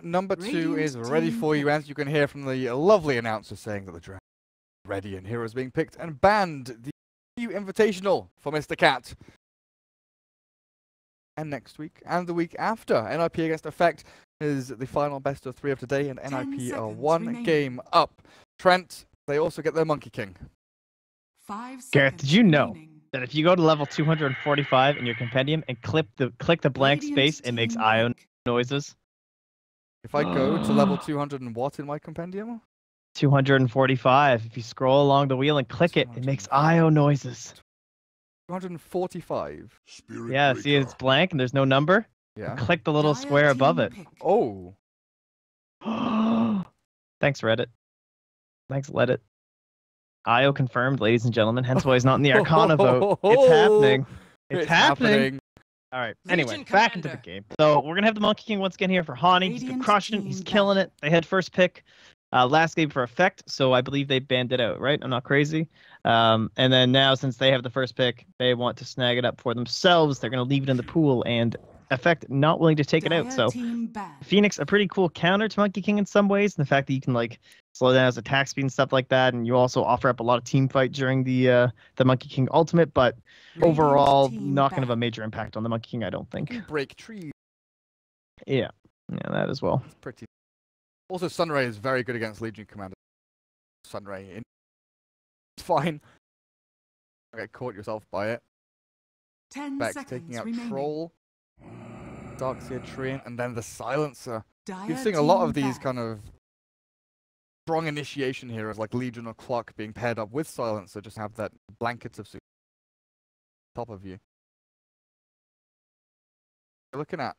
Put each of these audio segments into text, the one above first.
Number 2 is ready for you, as you can hear from the lovely announcer saying that the draft is ready and heroes being picked and banned. The new Invitational for Mr. Cat. And next week and the week after, NiP against Effect is the final best of 3 of today, and NiP are 1 game up. Trent, they also get their Monkey King. Gareth, did you know that if you go to level 245 in your compendium and click the blank space, it makes IO noises? If I go to level 200 and what in my compendium? 245. If you scroll along the wheel and click it, it makes IO noises. 245. Yeah, see it's blank and there's no number? Yeah. Click the little square above it. Oh. Thanks, Reddit. Thanks, Reddit. IO confirmed, ladies and gentlemen, hence why he's not in the Arcana vote. It's happening. It's happening. All right. Anyway, back into the game. So we're gonna have the Monkey King once again here for Hani. He's been crushing it. He's killing it. They had first pick last game for Effect, so I believe they banned it out, right? I'm not crazy. And then now, since they have the first pick, they want to snag it up for themselves. They're gonna leave it in the pool, and Effect not willing to take it out. So Phoenix, a pretty cool counter to Monkey King in some ways, and the fact that you can like slow down his attack speed and stuff like that, and you also offer up a lot of team fight during the Monkey King ultimate, but overall not gonna have a major impact on the Monkey King, I don't think. Break trees. Yeah, that as well. It's pretty. Also, Sunray is very good against Legion Commander. Sunray, it's fine. Okay, caught yourself by it. 10 Bex seconds taking out remaining. Troll, Darkseer Treant, and then the Silencer. You're seeing a lot of these kind of strong initiation heroes like Legion or Clock being paired up with Silencer, just have that blanket of super top of you. You're looking at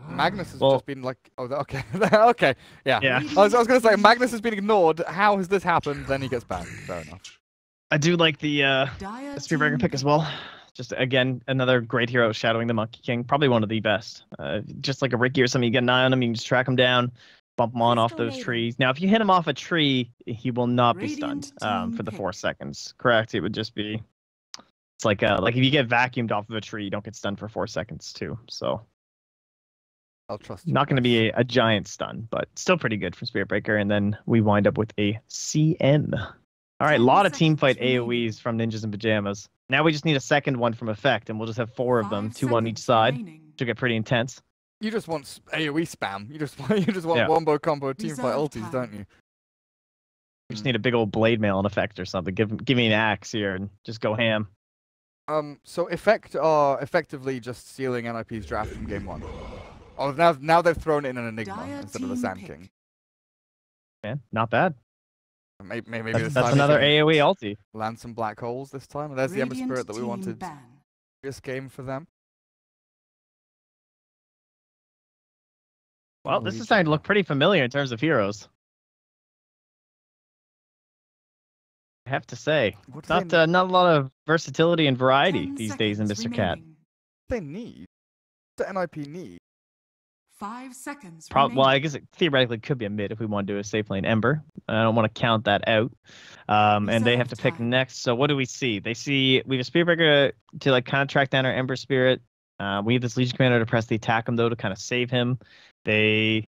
Magnus has just been like, oh, okay, okay, yeah. I was gonna say Magnus has been ignored. How has this happened? Then he gets banned. Fair enough. I do like the Spearbreaker pick as well. Just again, another great hero shadowing the Monkey King. Probably one of the best. Just like a Ricky or something, you get an eye on him, you can just track him down, bump him on off those trees. Now, if you hit him off a tree, he will not be stunned for the 4 seconds. Correct? It would just be. It's like if you get vacuumed off of a tree, you don't get stunned for 4 seconds too. So. I'll trust you. Not going to be a giant stun, but still pretty good from Spiritbreaker. And then we wind up with a CN. All right, a lot of team fight AoEs from Ninjas in Pyjamas. Now we just need a second one from Effect, and we'll just have 4 of them, 2 on each side. Should get pretty intense. You just want AoE spam. You just want wombo combo team fight ultis, don't you? We just need a big old blade mail in Effect or something. Give me an axe here and just go ham. So Effect are effectively just stealing NiP's draft from game 1. Oh, now they've thrown in an Enigma instead of the Sand King. Man, not bad. Maybe that's another AoE ulti. Land some black holes this time. There's the Ember Spirit that we wanted this game for them. Well, this is starting to look pretty familiar in terms of heroes. I have to say, not a lot of versatility and variety these days in Mr. Cat. They need. What does NiP need? 5 seconds. Well, I guess it theoretically could be a mid if we want to do a safe lane Ember. I don't want to count that out. And they have to pick next. So what do we see? We have a Spiritbreaker to like kind of track down our Ember Spirit. We have this Legion Commander to press the attack him though to kind of save him. Their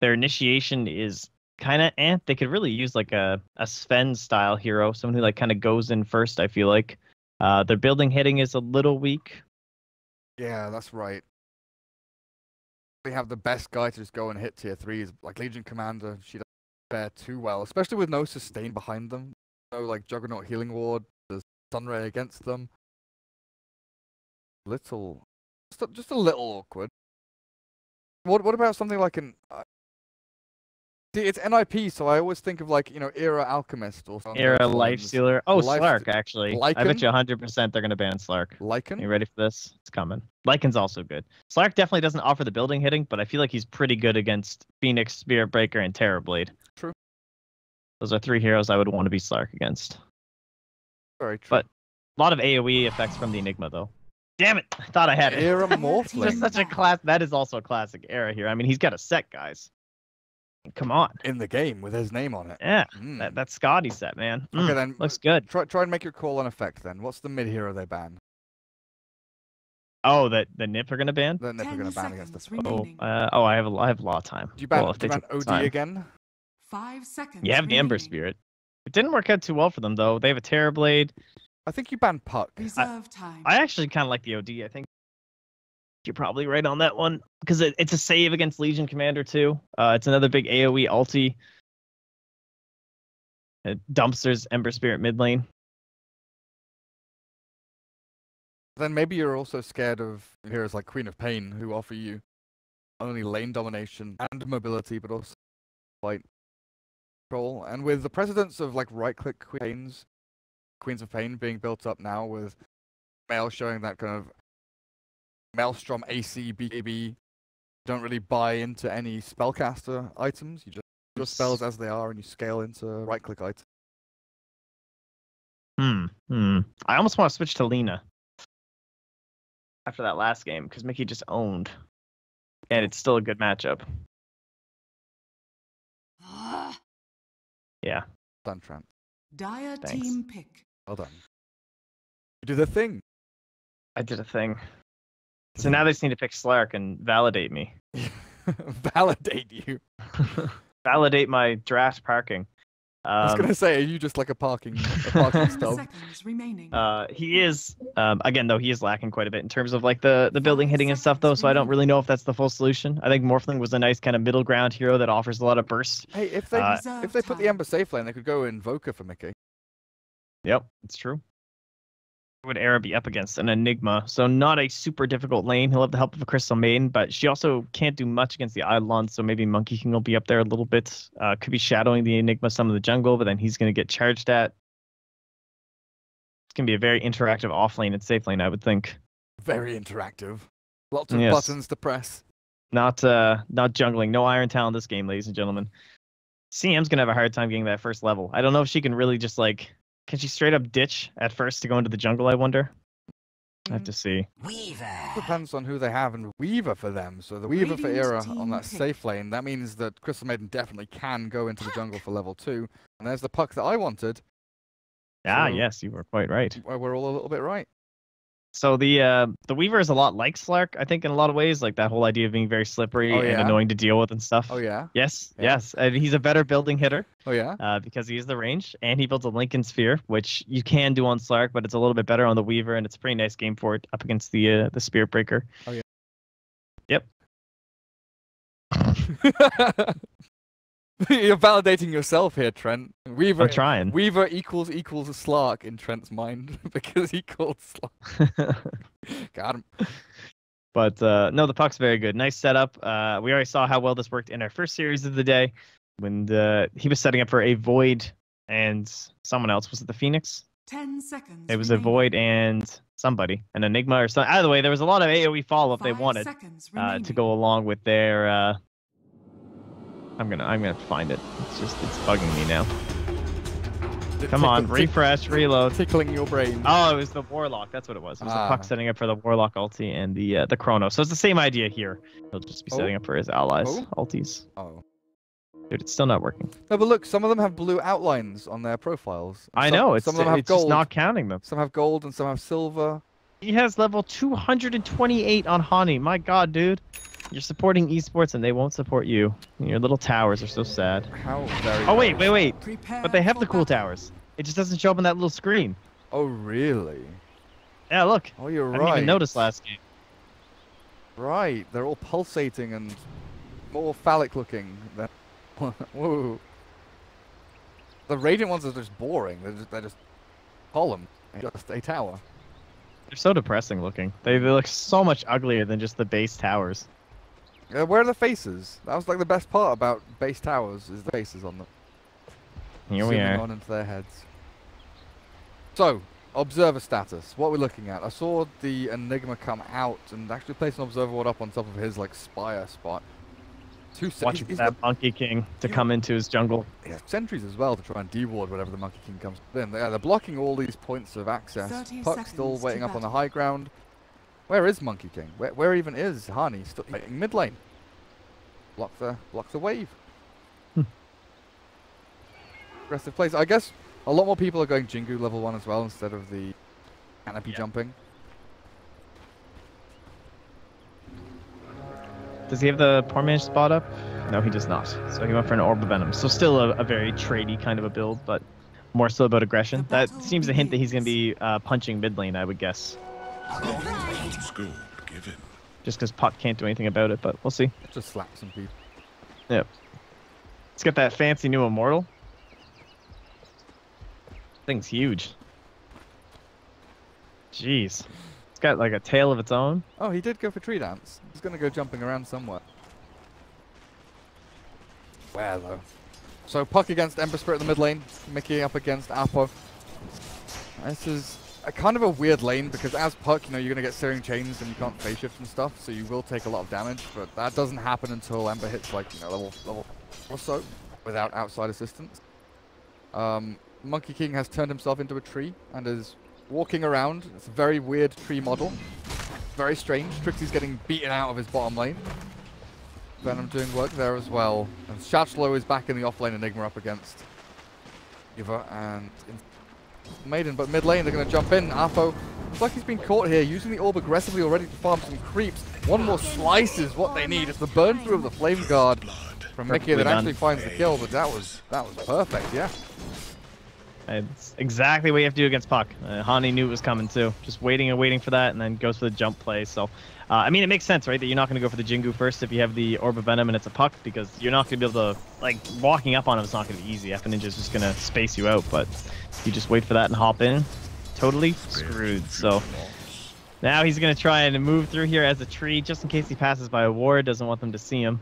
initiation is kind of They could really use like a Sven style hero, someone who like kind of goes in first. I feel like their building hitting is a little weak. Yeah, that's right. We have the best guy to just go and hit tier 3s, like Legion Commander. She doesn't fare too well, especially with no sustain behind them. No like Juggernaut Healing Ward, there's Sunray against them. Just a little awkward. What about something like an? See, it's NiP, so I always think of like Era Alchemist or something. Era Lifestealer. Oh, Slark actually. Lycan? I bet you 100% they're gonna ban Slark. Lycan? You ready for this? It's coming. Lycan's also good. Slark definitely doesn't offer the building hitting, but I feel like he's pretty good against Phoenix, Spiritbreaker, and Terrorblade. True. Those are 3 heroes I would want to be Slark against. Very true. But a lot of AoE effects from the Enigma though. Damn it! I thought I had it. Era Morphling. Just such a class. That is also a classic Era here. I mean, he's got a set, guys. Come on. In the game with his name on it. Yeah, that's Scotty set, man. Okay, then looks good. Try and make your call on Effect then. What's the mid hero they ban? Oh, that the NiP are gonna ban? The NiP are gonna ban against the. Oh, I have a lot of time. Do you ban, well, do you ban OD time. again? 5 seconds. You have the Ember Spirit. It didn't work out too well for them though. They have a Terrorblade. I think you ban Puck. Reserve time. I actually kind of like the OD. I think you're probably right on that one because it's a save against Legion Commander too. It's another big AoE ulti. It dumpsters Ember Spirit mid lane. Then maybe you're also scared of heroes like Queen of Pain, who offer you only lane domination and mobility, but also fight control. And with the precedence of like right-click Queens of Pain being built up now, with Mael showing that kind of Maelstrom AC BKB, don't really buy into any spellcaster items. You just do your spells as they are, and you scale into right-click items. I almost want to switch to Lina after that last game because Mickey just owned, and it's still a good matchup. Yeah. Done, Trent. Dire team pick. Well done. You did a thing. I did a thing. So now they just need to pick Slark and validate me. Validate you. Validate my draft parking. I was gonna say, are you just like a parking stub? Seconds remaining. He is again though he is lacking quite a bit in terms of like the building hitting and stuff though, so I don't really know if that's the full solution. I think Morphling was a nice kind of middle ground hero that offers a lot of burst. Hey, if they put the Ember safe lane, they could go Invoker for Mickey. Yep, it's true. Who would Era be up against? An Enigma, so not a super difficult lane. He'll have the help of a Crystal Maiden, but she also can't do much against the Eidolon, so maybe Monkey King will be up there a little bit. Could be shadowing the Enigma some of the jungle, but then he's going to get charged at. It's going to be a very interactive off lane and safe lane, I would think. Very interactive. Lots of buttons to press. Not jungling. No Iron Talon this game, ladies and gentlemen. CM's going to have a hard time getting that first level. I don't know if she can really just like... Can she straight up ditch at first to go into the jungle, I wonder? I have to see. Weaver. Depends on who they have and Weaver for them. So the Weaver for Era on that safe lane, that means that Crystal Maiden definitely can go into the jungle for level 2. And there's the Puck that I wanted. Ah, so yes, you were quite right. We're all a little bit right. So the Weaver is a lot like Slark, I think, in a lot of ways. Like that whole idea of being very slippery and annoying to deal with and stuff. Oh, yeah? Yes. And he's a better building hitter. Oh, yeah? Because he has the range. And he builds a Lincoln Sphere, which you can do on Slark, but it's a little bit better on the Weaver, and it's a pretty nice game for it up against the Spirit Breaker. Oh, yeah. Yep. You're validating yourself here, Trent. Weaver, I'm trying. Weaver equals a Slark in Trent's mind because he called Slark. Got him. But no, the Puck's very good. Nice setup. We already saw how well this worked in our first series of the day when he was setting up for a Void and someone else. Was it the Phoenix? 10 seconds. It was a Void and somebody, an Enigma or something. Either way, there was a lot of AoE follow-up they wanted to go along with their... I'm gonna find it. It's bugging me now. Come on, refresh, reload. Tickling your brain. Oh, it was the Warlock. That's what it was. It was the Puck setting up for the Warlock ulti and the Chrono. So it's the same idea here. He'll just be setting up for his allies ultis. Oh. Dude, it's still not working. No, but look, some of them have blue outlines on their profiles. I know. Some of them have gold. Just not counting them. Some have gold and some have silver. He has level 228 on Hani. My God, dude. You're supporting esports and they won't support you. Your little towers are so sad. How very Oh, wait. But they have the cool towers. It just doesn't show up on that little screen. Oh, really? Yeah, look. Oh, you're right. I didn't even notice last game. Right. They're all pulsating and more phallic looking. Whoa. The Radiant ones are just boring. They're just column. Just a tower. They're so depressing looking. They look so much uglier than just the base towers. Where are the faces? That was like the best part about base towers, is the faces on them. Here we are. On into their heads. So, observer status. What are we looking at? I saw the Enigma come out and actually place an observer ward up on top of his like spire spot. Watching for that Monkey King to come into his jungle. Yeah, sentries as well to try and deward whatever the Monkey King comes in. They're blocking all these points of access. Puck's still waiting up on the high ground. Where is Monkey King? Where even is Hani? Still waiting mid lane. Block the wave. Aggressive plays. I guess a lot more people are going Jingu level 1 as well instead of the canopy jumping. Does he have the poor man's spot up? No, he does not. So he went for an Orb of Venom. So still a very tradey kind of a build, but more so about aggression. That seems to hint that he's going to be punching mid lane, I would guess. Just because Puck can't do anything about it, but we'll see. Just slap some people. Yep. Let's get that fancy new Immortal. Thing's huge. Jeez. It's got like a tail of its own. Oh, he did go for tree dance. He's going to go jumping around somewhere. Where, though? So, Puck against Ember Spirit in the mid lane. Mickey up against Apo. This is a kind of a weird lane because as Puck, you know, you're going to get Searing Chains and you can't phase shift and stuff, so you will take a lot of damage, but that doesn't happen until Ember hits, like, you know, level or so without outside assistance. Monkey King has turned himself into a tree and is walking around. It's a very weird tree model. Very strange. Trixie's getting beaten out of his bottom lane. Venom doing work there as well. And Shachlo is back in the off-lane Enigma up against Eva and Maiden, but mid lane they're going to jump in. Apo looks like he's been caught here, using the orb aggressively already to farm some creeps. One more slice is what they need. It's the burn through of the Flame Guard from Mickey that actually finds the kill, but that was perfect, yeah. It's exactly what you have to do against Puck. Hani knew it was coming too. Just waiting and waiting for that, and then goes for the jump play. So, I mean, it makes sense, right? That you're not going to go for the Jingu first if you have the Orb of Venom and it's a Puck, because you're not going to be able to, like, walking up on him is not going to be easy. F Ninja's just going to space you out, but you just wait for that and hop in. Totally screwed. So, now he's going to try and move through here as a tree, just in case he passes by a ward. Doesn't want them to see him.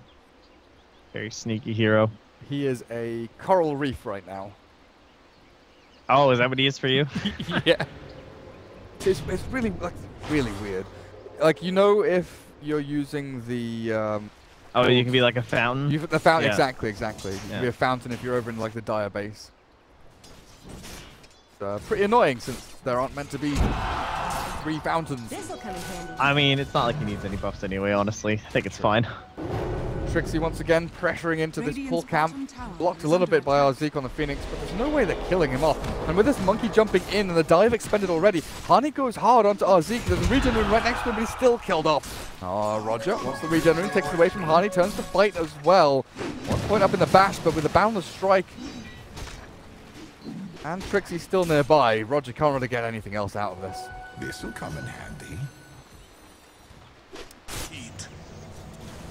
Very sneaky hero. He is a coral reef right now. Oh, is that what he is for you? Yeah. It's really, like, really weird. Like, you know, if you're using the oh, you can be like a fountain? The fountain, yeah. Exactly. You can be a fountain if you're over in, like, the Dire base. It's pretty annoying since there aren't meant to be 3 fountains. This'll come in handy. I mean, it's not like he needs any buffs anyway, honestly. I think it's fine. Trixie once again pressuring into this full camp. Blocked a little bit by our Zeke on the Phoenix, but there's no way they're killing him off. And with this monkey jumping in and the dive expended already, Hani goes hard onto our Zeke. There's a regen rune right next to him, but he's still killed off. Roger wants the regen rune, takes it away from Hani, turns to fight as well. 1 point up in the bash, but with a boundless strike. And Trixie's still nearby. Roger can't really get anything else out of this. This'll come in handy. Eat.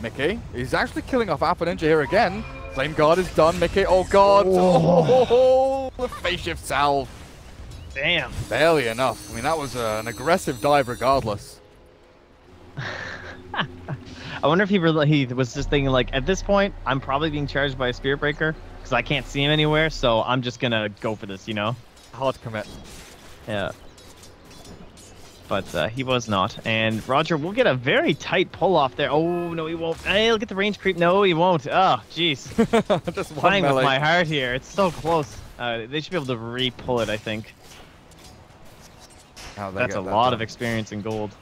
Mickey, he's actually killing off Apple Ninja here again. Flame Guard is done. Mickey, oh god. Oh, the phase shift salve. Damn. Barely enough. I mean, that was an aggressive dive regardless. I wonder if he was just thinking, like, at this point, I'm probably being charged by a Spirit Breaker because I can't see him anywhere, so I'm just going to go for this, you know? Hard commit. Yeah. But he was not. And Roger will get a very tight pull off there. Oh, no, he won't. He'll get the range creep. No, he won't. Oh, jeez. Just playing with my heart here. It's so close. They should be able to re-pull it, I think. That's a lot of experience in gold.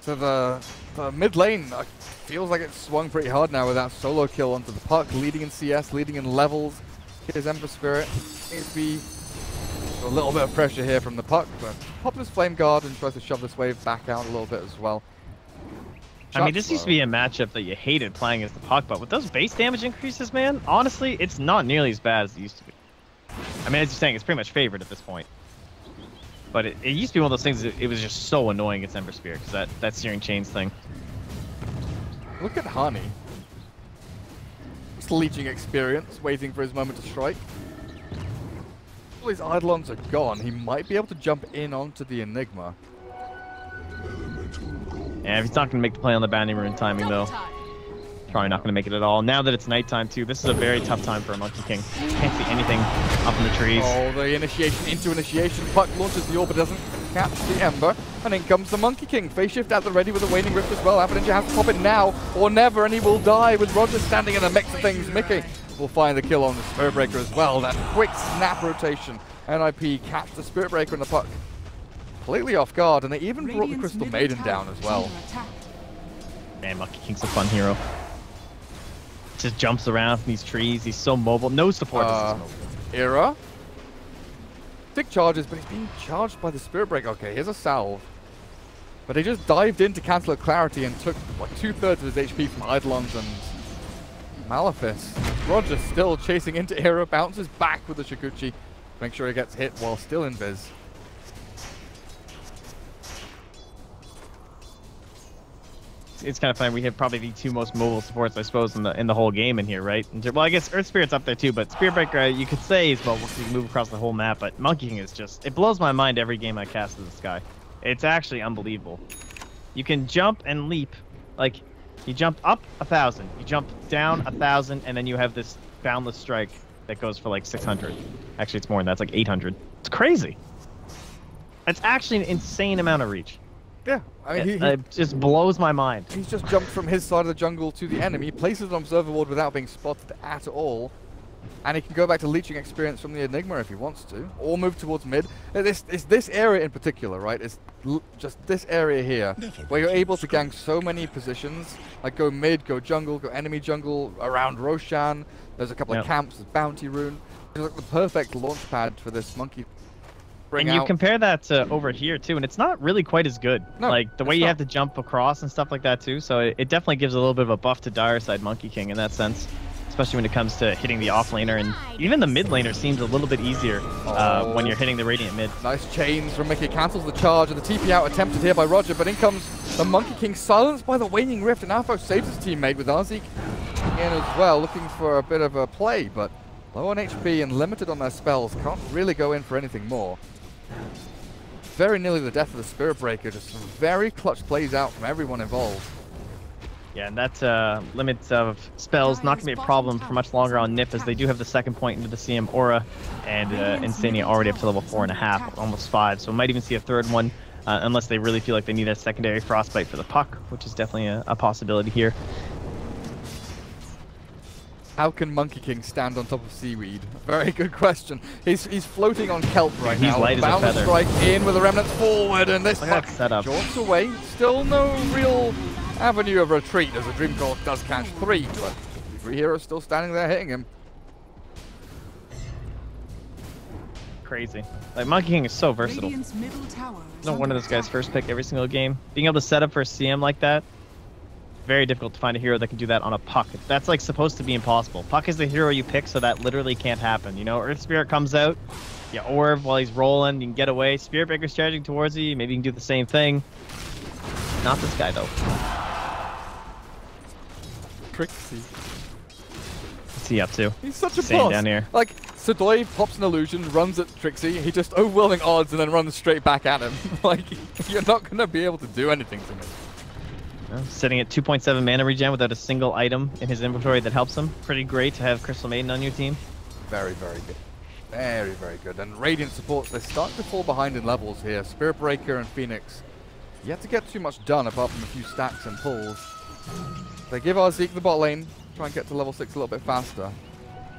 So the mid lane feels like it's swung pretty hard now with that solo kill onto the Puck, leading in CS, leading in levels. Here's Ember Spirit. Maybe a little bit of pressure here from the Puck, but pops his Flame Guard and tries to shove this wave back out a little bit as well. I mean, this used to be a matchup that you hated playing as the Puck, but with those base damage increases, man, honestly, it's not nearly as bad as it used to be. I mean, as you're saying, it's pretty much favored at this point. But it used to be one of those things that it was just so annoying against Ember Spear, because that Searing Chains thing. Look at Hani. Just leeching experience, waiting for his moment to strike. All his Eidolons are gone. He might be able to jump in onto the Enigma. Yeah, if he's not going to make the play on the Bounty Rune timing, though. Probably not going to make it at all. Now that it's nighttime, too, this is a very tough time for a Monkey King. Can't see anything up in the trees. Oh, the initiation into initiation. Puck launches the orb, but doesn't catch the Ember. And in comes the Monkey King. Phase shift at the ready with a Waning Rift as well. Apple Ninja has to pop it now or never, and he will die with Roger standing in the mix of things. Mickey will find the kill on the Spirit Breaker as well. That quick snap rotation. NiP catch the Spirit Breaker and the Puck completely off guard, and they even brought the Crystal Maiden down as well. Man, Monkey King's a fun hero. Just jumps around from these trees. He's so mobile. No support. Era. Big charges, but he's being charged by the Spirit Breaker. Okay, here's a salve. But he just dived into Canceler Clarity and took, what, 2/3 of his HP from Eidolons and Malefice. Roger still chasing into Hero, bounces back with the Shikuchi. Make sure he gets hit while still invis. It's kind of funny. We have probably the two most mobile supports, I suppose, in the whole game in here, right? Well, I guess Earth Spirit's up there too, but Spirit Breaker, you could say is mobile because you can move across the whole map. But Monkey King is just, it blows my mind every game I cast in the sky. It's actually unbelievable. You can jump and leap, like you jump up 1,000, you jump down 1,000, and then you have this boundless strike that goes for like 600. Actually, it's more than that. It's like 800. It's crazy. It's actually an insane amount of reach. Yeah, I mean, it just blows my mind. He's just jumped from his side of the jungle to the enemy, places an observer ward without being spotted at all, and he can go back to leeching experience from the Enigma if he wants to, or move towards mid. It's this area in particular, right? It's just this area here, where you're able to gang so many positions, like go mid, go jungle, go enemy jungle, around Roshan. There's a couple of camps, there's Bounty Rune. It's like the perfect launch pad for this monkey. And you compare that to over here too, and it's not really quite as good. No, like the way you have to jump across and stuff like that too. So it definitely gives a little bit of a buff to Dire side Monkey King in that sense, especially when it comes to hitting the off laner, and even the mid laner seems a little bit easier when you're hitting the Radiant mid. Nice chains from Mickey, cancels the charge, and the TP out attempted here by Roger, but in comes the Monkey King, silenced by the Waning Rift, and Alpha saves his teammate with Arzik in as well, looking for a bit of a play, but low on HP and limited on their spells, can't really go in for anything more. Very nearly the death of the Spirit Breaker, just some very clutch plays out from everyone involved. Yeah, and that limits of spells not going to be a problem for much longer on NiP, as they do have the second point into the CM Aura, and Insania already up to level 4.5, almost 5, so we might even see a third one, unless they really feel like they need a secondary Frostbite for the puck, which is definitely a possibility here. How can Monkey King stand on top of seaweed? Very good question. He's floating on kelp right now. He's light as a feather. Strike in with the remnants forward, and this puck setup jaunts away. Still no real avenue of retreat, as the Dream Course does catch 3, but 3 heroes still standing there hitting him. Crazy. Like, Monkey King is so versatile. No wonder this guy's first pick every single game. Being able to set up for a CM like that, very difficult to find a hero that can do that on a puck. That's like supposed to be impossible. Puck is the hero you pick, so that literally can't happen. You know, Earth Spirit comes out, you orb while he's rolling, you can get away. Spirit Breaker's charging towards you, maybe you can do the same thing. Not this guy though. Trixie. What's he up to? He's such a boss. Down here. Like, Sadoy pops an illusion, runs at Trixie, he just overwhelming odds and then runs straight back at him. Like, you're not going to be able to do anything to me. Sitting at 2.7 mana regen without a single item in his inventory that helps him. Pretty great to have Crystal Maiden on your team. Very, very good. Very, very good. And Radiant supports, they're starting to fall behind in levels here. Spirit Breaker and Phoenix yet to get too much done apart from a few stacks and pulls. They give Arzik the bot lane, try and get to level 6 a little bit faster.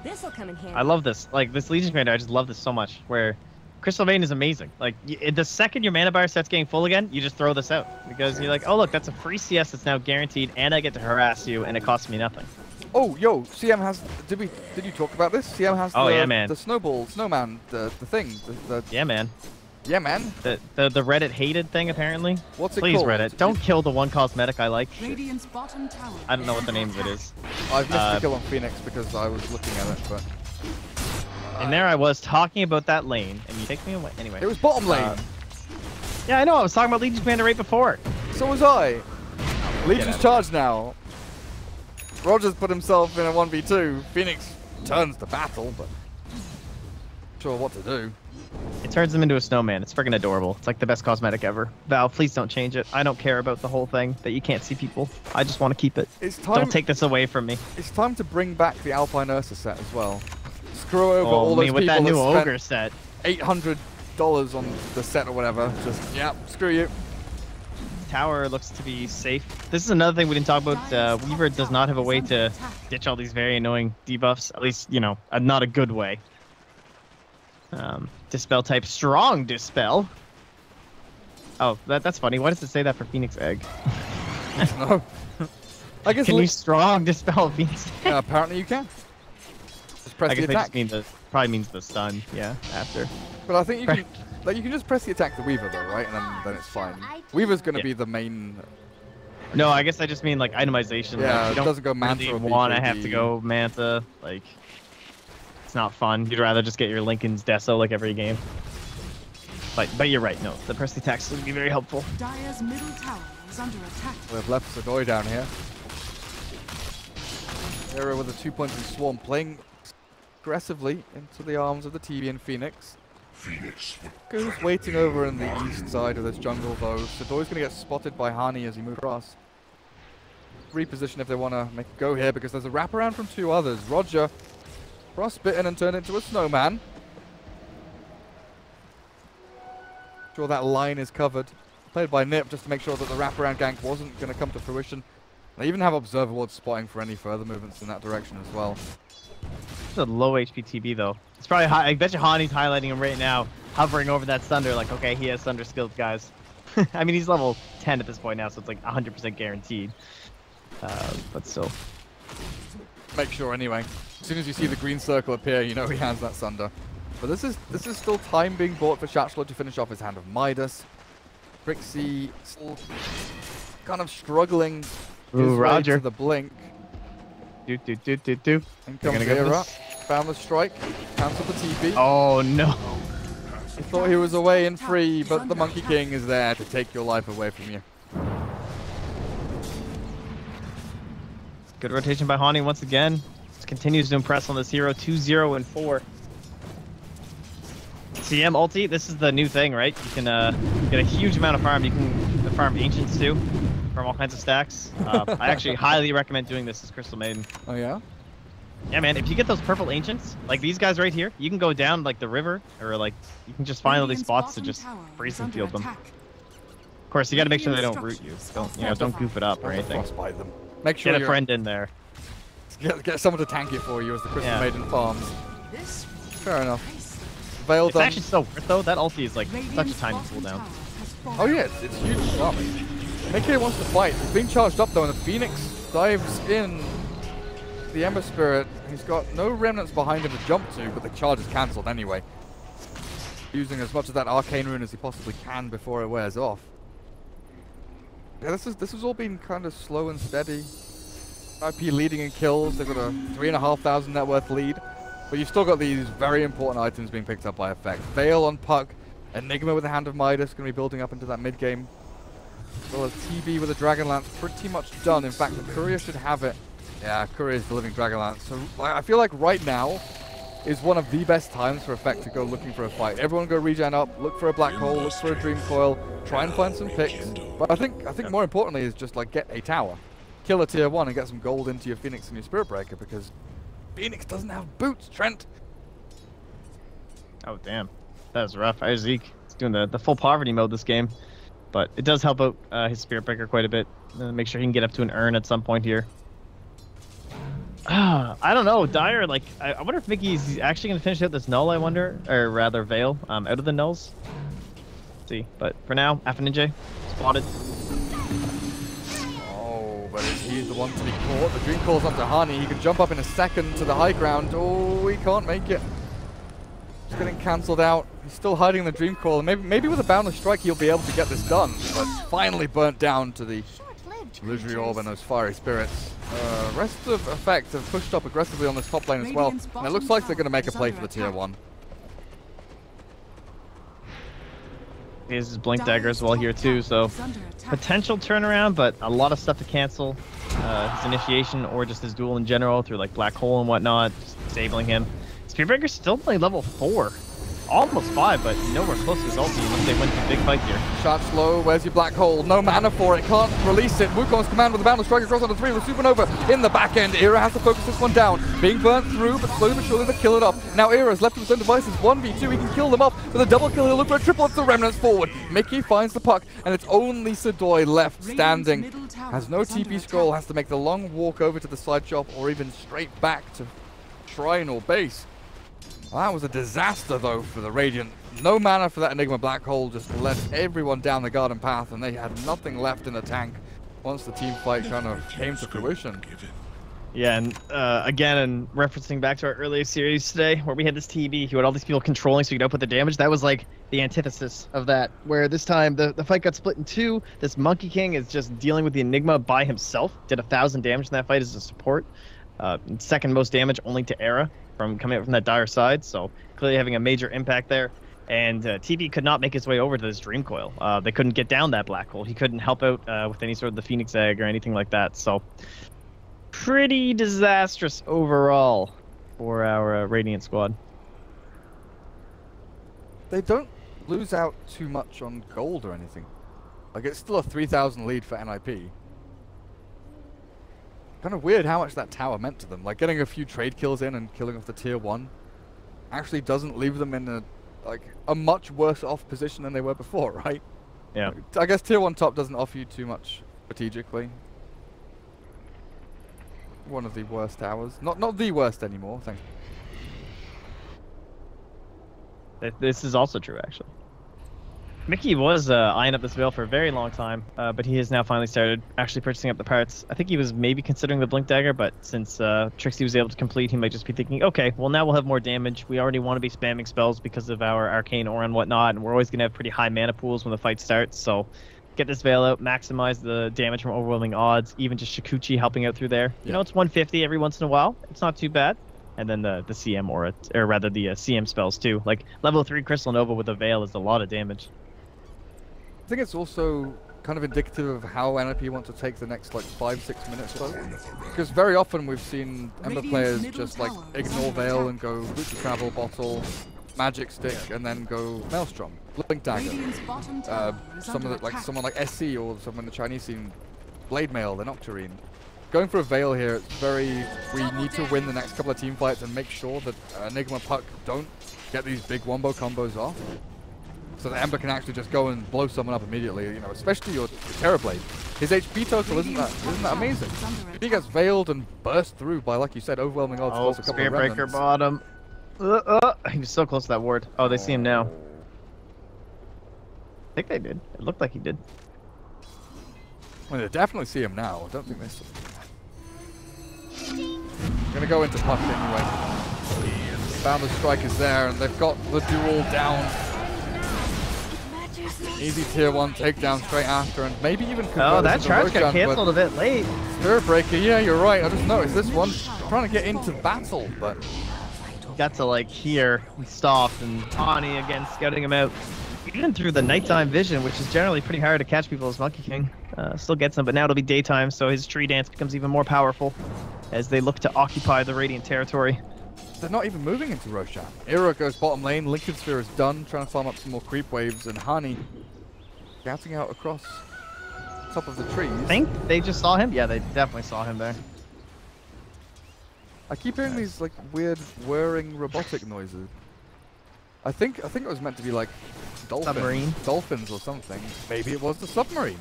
This'll come in handy. I love this. Like, this Legion Commander, I just love this so much, where Crystal Maiden is amazing. Like, the second your mana bar starts getting full again, you just throw this out. Because you're like, oh look, that's a free CS that's now guaranteed, and I get to harass you, and it costs me nothing. Oh, yo, CM has... Did you talk about this? CM has the snowman, the thing. Yeah, man. Yeah, man. The Reddit hated thing, apparently. What's it Please, called? Reddit, don't kill the one cosmetic I like. Radiant's bottom tower. I don't know what the name of it is. I've missed the kill on Phoenix because I was looking at it, but... And there I was talking about that lane, and you take me away. Anyway. It was bottom lane. Yeah, I know. I was talking about Legion Commander right before. So was I. Legion's charged now. Rogers put himself in a 1v2. Phoenix turns the battle, but not sure what to do. It turns him into a snowman. It's freaking adorable. It's like the best cosmetic ever. Valve, please don't change it. I don't care about the whole thing that you can't see people. I just want to keep it. It's time. Don't take this away from me. It's time to bring back the Alpine Ursa set as well. Screw over all those people with that new that ogre set. $800 on the set or whatever. Just, yeah, screw you. Tower looks to be safe. This is another thing we didn't talk about. Weaver does not have a way to ditch all these very annoying debuffs. At least, you know, not a good way. Dispel type, strong dispel. Oh, that's funny. Why does it say that for Phoenix Egg? No. I guess can you strong dispel Phoenix Egg? Apparently you can. Just press the attack. They just mean probably means the stun. Yeah, after. But I think you can, like, you can just press the attack the Weaver though, right? And then it's fine. Weaver's gonna be the main. No, I guess I just mean like itemization. Yeah, like, it doesn't go Manta or I have to go Manta. Like, it's not fun. You'd rather just get your Lincoln's Deso like every game. But you're right. No, the press the attacks would be very helpful. Dire's middle tower is under attack. We've left Sadoy down here. Era with a 2-pointed swarm playing aggressively into the arms of the TB and Phoenix. Goes waiting over in the east side of this jungle though. Sadoy's gonna get spotted by Hani as he moves across. Reposition if they want to make a go here because there's a wraparound from 2 others. Roger frostbitten and turned into a snowman. Sure that line is covered. Played by NiP just to make sure that the wraparound gank wasn't going to come to fruition. They even have Observer Ward spotting for any further movements in that direction as well. It's a low HP TB though. It's probably high. I bet you Hani's highlighting him right now, hovering over that Sunder like, okay, he has Sunder skills, guys. I mean, he's level 10 at this point now, so it's like 100% guaranteed. But still. Make sure anyway. As soon as you see the green circle appear, you know he has that Sunder. But this is still time being bought for Shatchler to finish off his Hand of Midas. Brixie still kind of struggling his way to the blink. In comes Era. Boundless strike. Cancel the TP. Oh no. He thought he was away and free, but the Monkey King is there to take your life away from you. Good rotation by Hani once again. Just continues to impress on this hero. 2-0 and 4. CM ulti, this is the new thing, right? You can get a huge amount of farm. You can farm Ancients too, farm all kinds of stacks. I actually highly recommend doing this as Crystal Maiden. Oh yeah? Yeah, man, if you get those purple Ancients, like these guys right here, you can go down like the river, or like, you can just find all these spots to just freeze and field them. Of course, you gotta make sure they don't root you. Don't goof it up or anything. Frostbite them. Make sure get a friend in there. Get someone to tank it for you as the Crystal Maiden farms. Fair enough. Veil it's actually so worth though. That ulti is like such a tiny cooldown. Oh yeah, it's huge damage. Mickey wants to fight. He's being charged up though, and the Phoenix dives in. The Ember Spirit. He's got no remnants behind him to jump to, but the charge is cancelled anyway. Using as much of that arcane rune as he possibly can before it wears off. Yeah, this has all been kind of slow and steady. NiP leading in kills. They've got a 3,500 net worth lead. But you've still got these very important items being picked up by effect. Veil on Puck, Enigma with the Hand of Midas going to be building up into that mid game. As well as TB with a Dragon Lance pretty much done. In fact, the Courier should have it. Yeah, Courier is the living Dragon Lance. So I feel like right now is one of the best times for effect to go looking for a fight. Everyone go regen up, look for a black hole, look for a dream coil, try and find some picks. But I think more importantly is just like get a tower. Kill a tier 1 and get some gold into your Phoenix and your Spirit Breaker because Phoenix doesn't have boots, Trent. Oh, damn. That was rough. Zeke is doing the full poverty mode this game. But it does help out his Spirit Breaker quite a bit. Make sure he can get up to an urn at some point here. I don't know. Dire, like, I wonder if Mickey's actually going to finish out this null, I wonder. Or rather, Veil, out of the nulls. Let's see. But for now, Ninja spotted. But he's the one to be caught. The Dream Coil's onto Hani. He can jump up in a second to the high ground. Oh, he can't make it. He's getting cancelled out. He's still hiding the Dream Coil. Maybe with a Boundless Strike he'll be able to get this done. But finally burnt down to the Illusory Orb and those Fiery Spirits. Rest of effect have pushed up aggressively on this top lane as well. And it looks like they're going to make a play for the tier 1. He has his Blink Dagger as well here too, so potential turnaround, but a lot of stuff to cancel. His initiation or just his duel in general through like Black Hole and whatnot, just disabling him. Spirit Breaker's still playing level 4. Almost 5, but nowhere close to his ulti unless they win some big fight here. Shot slow, where's your Black Hole? No mana for it, can't release it. Wukong's command with the Boundless Strike across onto 3 with Supernova in the back end. Era has to focus this one down. Being burnt through, but slowly but surely they kill it up. Now Era's left with his own devices, 1v2, he can kill them off with a double kill. He'll look for a triple, it's the Remnants forward. Mickey finds the puck, and it's only Sadoy left standing. Has no TP scroll, has to make the long walk over to the side shop or even straight back to Shrine or base. Well, that was a disaster though for the Radiant. No mana for that Enigma Black Hole, just let everyone down the garden path, and they had nothing left in the tank once the team fight kind of came to fruition. Yeah, and again, and referencing back to our earlier series today, where we had this TB, you had all these people controlling so you could output the damage. That was like the antithesis of that, where this time the fight got split in two. This Monkey King is just dealing with the Enigma by himself. Did 1,000 damage in that fight as a support. Second most damage only to Era from coming out from that dire side, so clearly having a major impact there. And TB could not make his way over to this Dream Coil. They couldn't get down that black hole. He couldn't help out with any sort of the Phoenix Egg or anything like that, so... pretty disastrous overall for our Radiant squad. They don't lose out too much on gold or anything. Like, it's still a 3,000 lead for NiP. Kind of weird how much that tower meant to them. Like, getting a few trade kills in and killing off the tier 1 actually doesn't leave them in a much worse off position than they were before, right? Yeah. I guess tier 1 top doesn't offer you too much strategically. One of the worst towers. Not the worst anymore, thanks. This is also true, actually. Mickey was eyeing up this veil for a very long time, but he has now finally started actually purchasing up the parts. I think he was maybe considering the Blink Dagger, but since Trixie was able to complete, he might just be thinking, okay, well now we'll have more damage. We already want to be spamming spells because of our Arcane Aura and whatnot, and we're always going to have pretty high mana pools when the fight starts, so... get this veil out, maximize the damage from overwhelming odds, even just Shikuchi helping out through there. You know, it's 150 every once in a while. It's not too bad. And then the CM aura, or rather the CM spells too. Like level 3 Crystal Nova with a veil is a lot of damage. I think it's also kind of indicative of how NiP want to take the next like 5-6 minutes or so. Because very often we've seen Ember players just like ignore veil and go route to travel, bottle, magic stick, and then go Maelstrom, Blink Dagger. Someone like SC or someone in the Chinese scene, Blade Mail, the Nocturine. Going for a veil here, it's very... we need to win the next couple of team fights and make sure that Enigma Puck don't get these big wombo combos off. So that Ember can actually just go and blow someone up immediately, you know, especially your Terrorblade. His HP total isn't that amazing? He gets veiled and burst through by, like you said, overwhelming odds. Oh, Spirit Breaker bottom. He was so close to that ward. Oh, they see him now. I think they did. It looked like he did. Well, they definitely see him now. I don't think they saw him. Gonna go into Puck anyway. Boundless Strike is there, and they've got the duel down. Easy tier 1 takedown straight after, and maybe even... oh, that charge got cancelled a bit late. Spirit Breaker, yeah, you're right. I just noticed this one trying to get into battle, but... got to like here, he stopped, and Tawny again scouting him out. Even through the nighttime vision, which is generally pretty hard to catch people as Monkey King. Still gets them, but now it'll be daytime, so his tree dance becomes even more powerful as they look to occupy the Radiant territory. They're not even moving into Roshan. Era goes bottom lane, Lincoln Sphere is done, trying to farm up some more creep waves, and Hani scouting out across top of the trees. I think they just saw him? Yeah, they definitely saw him there. I keep hearing these like weird whirring robotic noises. I think it was meant to be like dolphins or something. Maybe it was the submarine.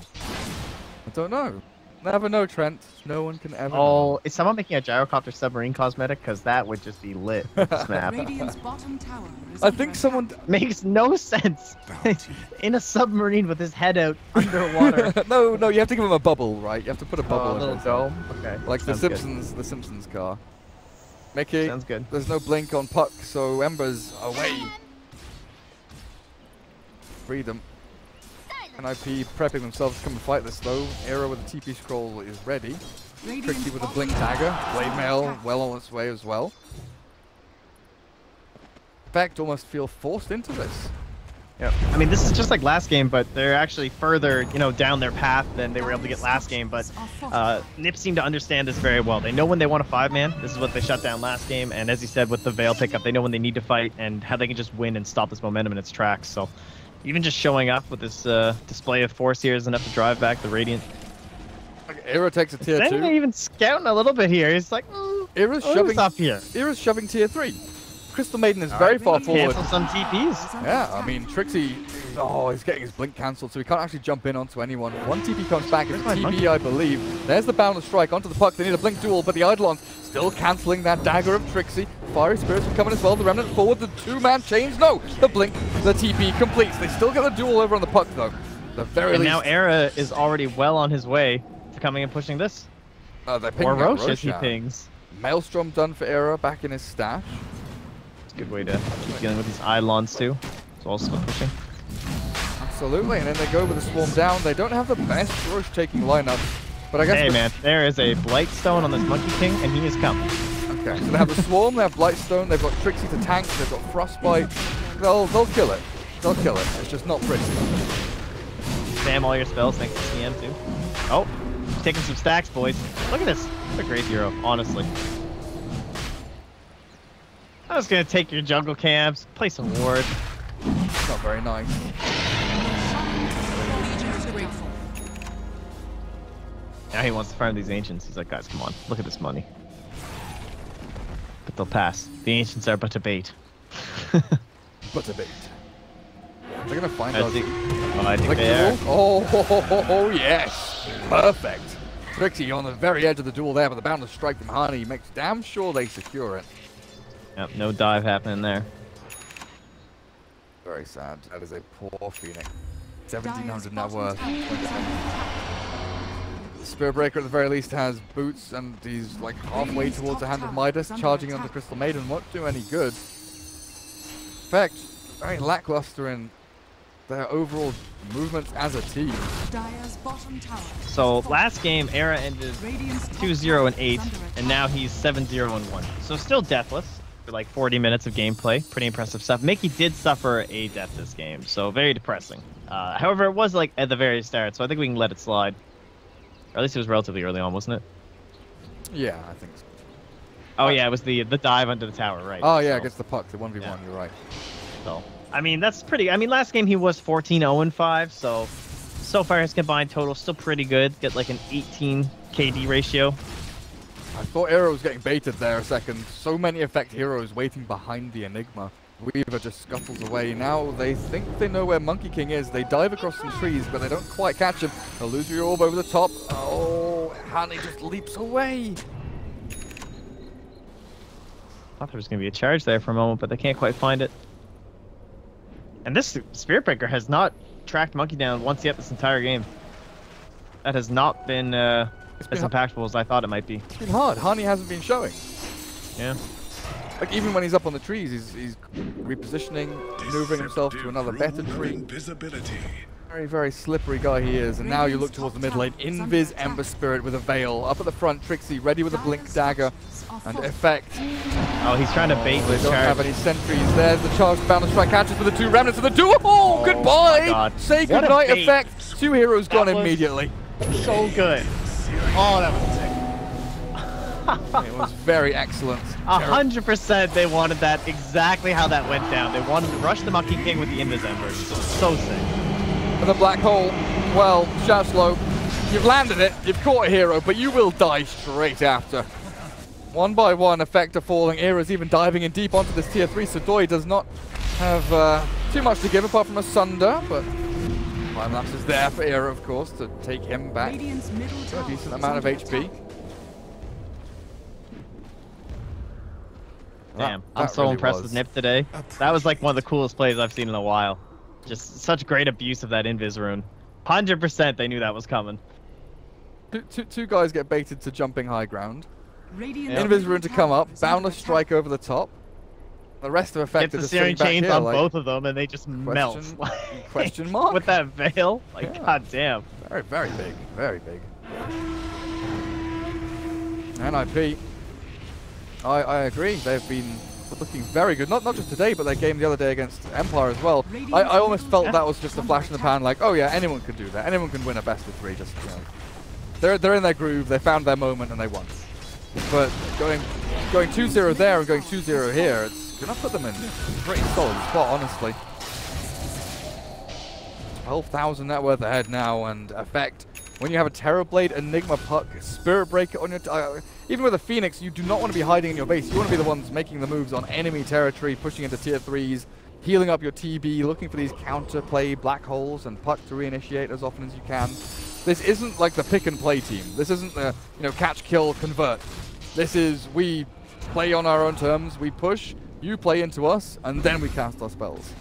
I don't know. Never know, Trent. No one can ever know. Is someone making a gyrocopter submarine cosmetic? Because that would just be lit. Snap. I think someone... makes no sense. In a submarine with his head out underwater. No, you have to give him a bubble, right? You have to put a bubble in. A little dome? Okay. Like the Simpsons car. Mickey, sounds good. There's no blink on Puck, so Ember's away. Freedom. NiP prepping themselves to come and fight this though. Era with the TP scroll is ready. Trixie with a Blink Dagger. Blade Mail well on its way as well. In fact, almost feel forced into this. Yeah, I mean, this is just like last game, but they're actually further, down their path than they were able to get last game. But NiP seem to understand this very well. They know when they want a 5-man. This is what they shut down last game. And as you said, with the Veil pickup, they know when they need to fight and how they can just win and stop this momentum in its tracks. So even just showing up with this display of force here is enough to drive back the Radiant. Era takes a tier 2. They're even scouting a little bit here. He's like, Era's shoving up here. Era's shoving tier 3. Crystal Maiden is very far forward. Cancel some TPs. Yeah, I mean, Trixie, he's getting his blink cancelled, so he can't actually jump in onto anyone. One TP comes back, it's a TP, I believe. There's the Boundless Strike onto the Puck. They need a blink duel, but the Eidolons still cancelling that dagger of Trixie. Fiery Spirits are coming as well. The Remnant forward, the 2-man chains. No, the blink, the TP completes. They still get the duel over on the Puck, though. The very least. Now Era is already well on his way to coming and pushing this. Oh, they're pinging Or out Roche as he Roshan. pings. Maelstrom done for Era back in his stash. It's a good way to keep dealing with these Eidolons too. It's also pushing. Absolutely, and then they go with the Swarm down. They don't have the best Roche taking lineup, but I guess... Hey man, there is a Blightstone on this Monkey King, and he is coming. Okay, so they have the Swarm, they have Blightstone, they've got Trixie to tank, they've got Frostbite. They'll kill it. They'll kill it. It's just not pretty. Spam all your spells thanks to CM too. Oh, taking some stacks, boys. Look at this. What a great hero, honestly. I'm just gonna take your jungle camps, play some ward. It's not very nice. Now he wants to farm these ancients. He's like, guys, come on, look at this money. But they'll pass. The ancients are but a bait. But a bait. They're gonna find I us. think they are. Oh, yes. Perfect. Trixie on the very edge of the duel there, but the bound to strike from Hani makes damn sure they secure it. Yep, no dive happening there. Very sad. That is a poor Phoenix. 1700 net worth. The Spirit Breaker at the very least has boots, and he's like halfway towards the Hand of Midas, charging onto Crystal Maiden. Won't do any good. In fact, very lackluster in their overall movements as a team. So last game, Era ended 2-0 and 8, and now he's 7-0 and 1. So still deathless for like 40 minutes of gameplay. Pretty impressive stuff. Mickey did suffer a death this game, so very depressing. However, it was like at the very start, so I think we can let it slide. Or at least it was relatively early on, wasn't it? Yeah, I think so. Oh yeah, it was the dive under the tower, right? Oh yeah, so, against the puck, the 1v1, yeah. You're right. So, I mean, that's pretty... I mean, last game he was 14-0 and 5, so far his combined total still pretty good. Get like an 18 KD ratio. I thought Era was getting baited there a second. So many effect heroes waiting behind the Enigma. Weaver just scuttles away. Now they think they know where Monkey King is. They dive across some trees, but they don't quite catch him. Illusory Orb over the top. Oh, Hani just leaps away. Thought there was going to be a charge there for a moment, but they can't quite find it. And this Spirit Breaker has not tracked Monkey down once yet this entire game. That has not been as impactful as I thought it might be. It's been hard. Hani hasn't been showing. Yeah. Like, even when he's up on the trees, he's repositioning, maneuvering himself to another better tree. Very, very slippery guy he is. And now you look towards the mid lane. Invis Ember Spirit with a Veil. Up at the front, Trixie ready with a Blink Dagger. And Effect. Oh, he's trying to bait They the don't charge. have any sentries. There's the charge. Bound to strike catches for the two remnants of the duel. Oh, goodbye! God. Say What a goodnight, bait. Effect. Two heroes gone was- immediately. So good. Oh, that was sick. It was very excellent. 100% they wanted that, exactly how that went down. They wanted to rush the Monkey King with the Invis Ember. So sick. For the black hole, well, Shaslow, you've landed it, you've caught a hero, but you will die straight after. One by one, Effect are falling. Era's even diving in deep onto this tier 3. Sudoi does not have too much to give apart from a Sunder, but Time Lapse is there for Era, of course, to take him back to a decent amount of HP. Damn, I'm so impressed with NiP today. That was like one of the coolest plays I've seen in a while. Just such great abuse of that Invis rune. 100% they knew that was coming. Two guys get baited to jumping high ground. Invis rune to come up, Boundless Strike over the top. The rest of Effect Get are the just sitting Searing back Chains here, on like, both of them and they just melt. Question mark? With that veil? Like, Yeah. god damn. Very, very big. Very big. NiP. I agree. They've been looking very good. Not just today, but their game the other day against Empire as well. I almost felt that was just a flash in the pan. Like, oh yeah, anyone can do that. Anyone can win a best of 3. Just, you know, they're in their groove. They found their moment and they won. But going 2-0 there and going 2-0 here, it's gonna put them in a pretty solid spot, honestly. 12,000 net worth ahead now, and Effect. When you have a Terrorblade, Enigma Puck, Spirit Breaker on your... even with a Phoenix, you do not want to be hiding in your base. You want to be the ones making the moves on enemy territory, pushing into tier 3s, healing up your TB, looking for these counterplay black holes and Puck to reinitiate as often as you can. This isn't like the pick and play team. This isn't the, you know, catch, kill, convert. This is, we play on our own terms, we push, you play into us, and then we cast our spells.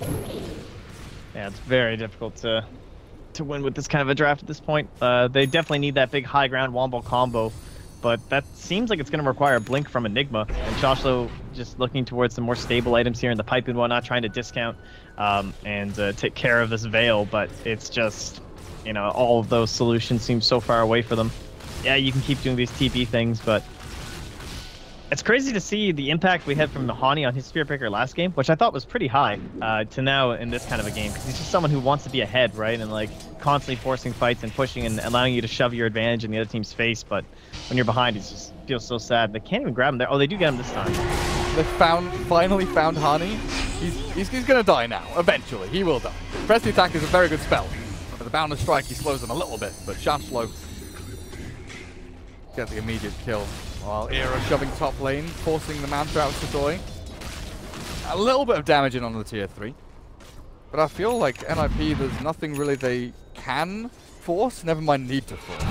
Yeah, it's very difficult to win with this kind of a draft at this point. They definitely need that big high ground Wombo combo but that seems like it's going to require a blink from Enigma. And Shoshlo just looking towards some more stable items here in the pipe and whatnot, trying to discount and take care of this Veil. But it's just, you know, all of those solutions seem so far away for them. Yeah, you can keep doing these TP things, but it's crazy to see the impact we had from Mahani on his Spirit Breaker last game, which I thought was pretty high, to now in this kind of a game, because he's just someone who wants to be ahead, right? And like constantly forcing fights and pushing and allowing you to shove your advantage in the other team's face. But when you're behind, it just feels so sad. They can't even grab him there. Oh, they do get him this time. They finally found Hani. He's gonna die now. Eventually, he will die. Press the attack is a very good spell. For the boundless strike, he slows them a little bit, but Shoshlo gets the immediate kill. While Era shoving top lane, forcing the Manta out to Doi. A little bit of damage in on the tier 3. But I feel like NiP, there's nothing really they can force, never mind need to force.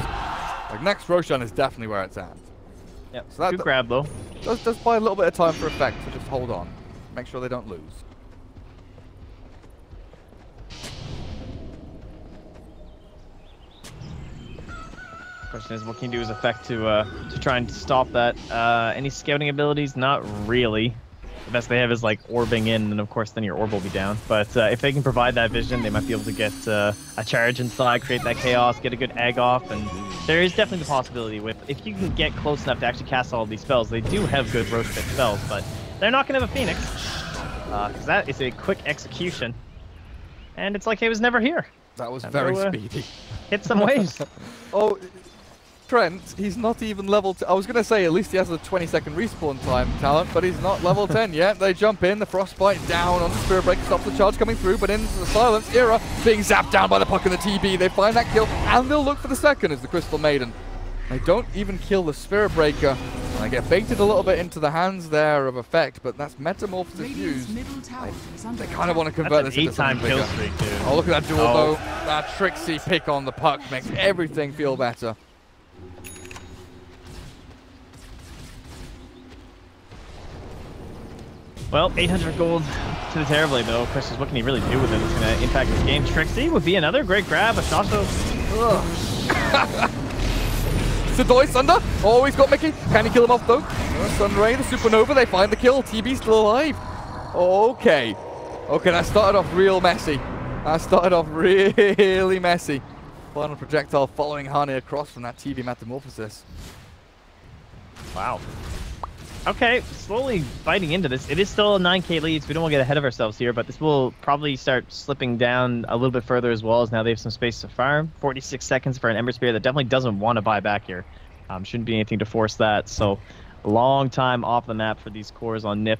Like next Roshan is definitely where it's at. Yep, so that good grab though. Does buy a little bit of time for effect, so just hold on. Make sure they don't lose. Question is, what can you do as effect to try and stop that? Any scouting abilities? Not really. The best they have is like orbing in, and of course then your orb will be down. But if they can provide that vision, they might be able to get a charge inside, create that chaos, get a good egg off, and there is definitely the possibility with, if you can get close enough to actually cast all of these spells, they do have good Roche Pit spells, but they're not going to have a Phoenix, because that is a quick execution, and it's like he was never here. That was very speedy. Hit some waves. Oh, Trent, he's not even level 10. I was going to say at least he has a 20-second respawn time talent, but he's not level 10 yet. They jump in, the Frostbite down on the Spirit Breaker, stops the charge coming through, but into the silence, Era being zapped down by the puck and the TB. They find that kill, and they'll look for the second as the Crystal Maiden. They don't even kill the Spirit Breaker. And they get baited a little bit into the hands there of effect, but that's Metamorphosis used. They kind of want to convert this into something bigger. Oh, look at that duel though. That tricksy pick on the puck makes everything feel better. Well, 800 gold to the Terrorblade though. Question is, what can he really do with it? It's going to impact this game. Trixie would be another great grab. A Shoshlo. Sudoi, Sunder. Oh, he's got Mickey. Can he kill him off though? Sunray, the Supernova. They find the kill. TB still alive. Okay. Okay, that started off real messy. That started off really messy. Final projectile following Hani across from that TB Metamorphosis. Wow. Okay, slowly biting into this. It is still a 9k lead, so we don't want to get ahead of ourselves here, but this will probably start slipping down a little bit further as well, as now they have some space to farm. 46 seconds for an Ember Spear that definitely doesn't want to buy back here. Shouldn't be anything to force that, so a long time off the map for these cores on NiP,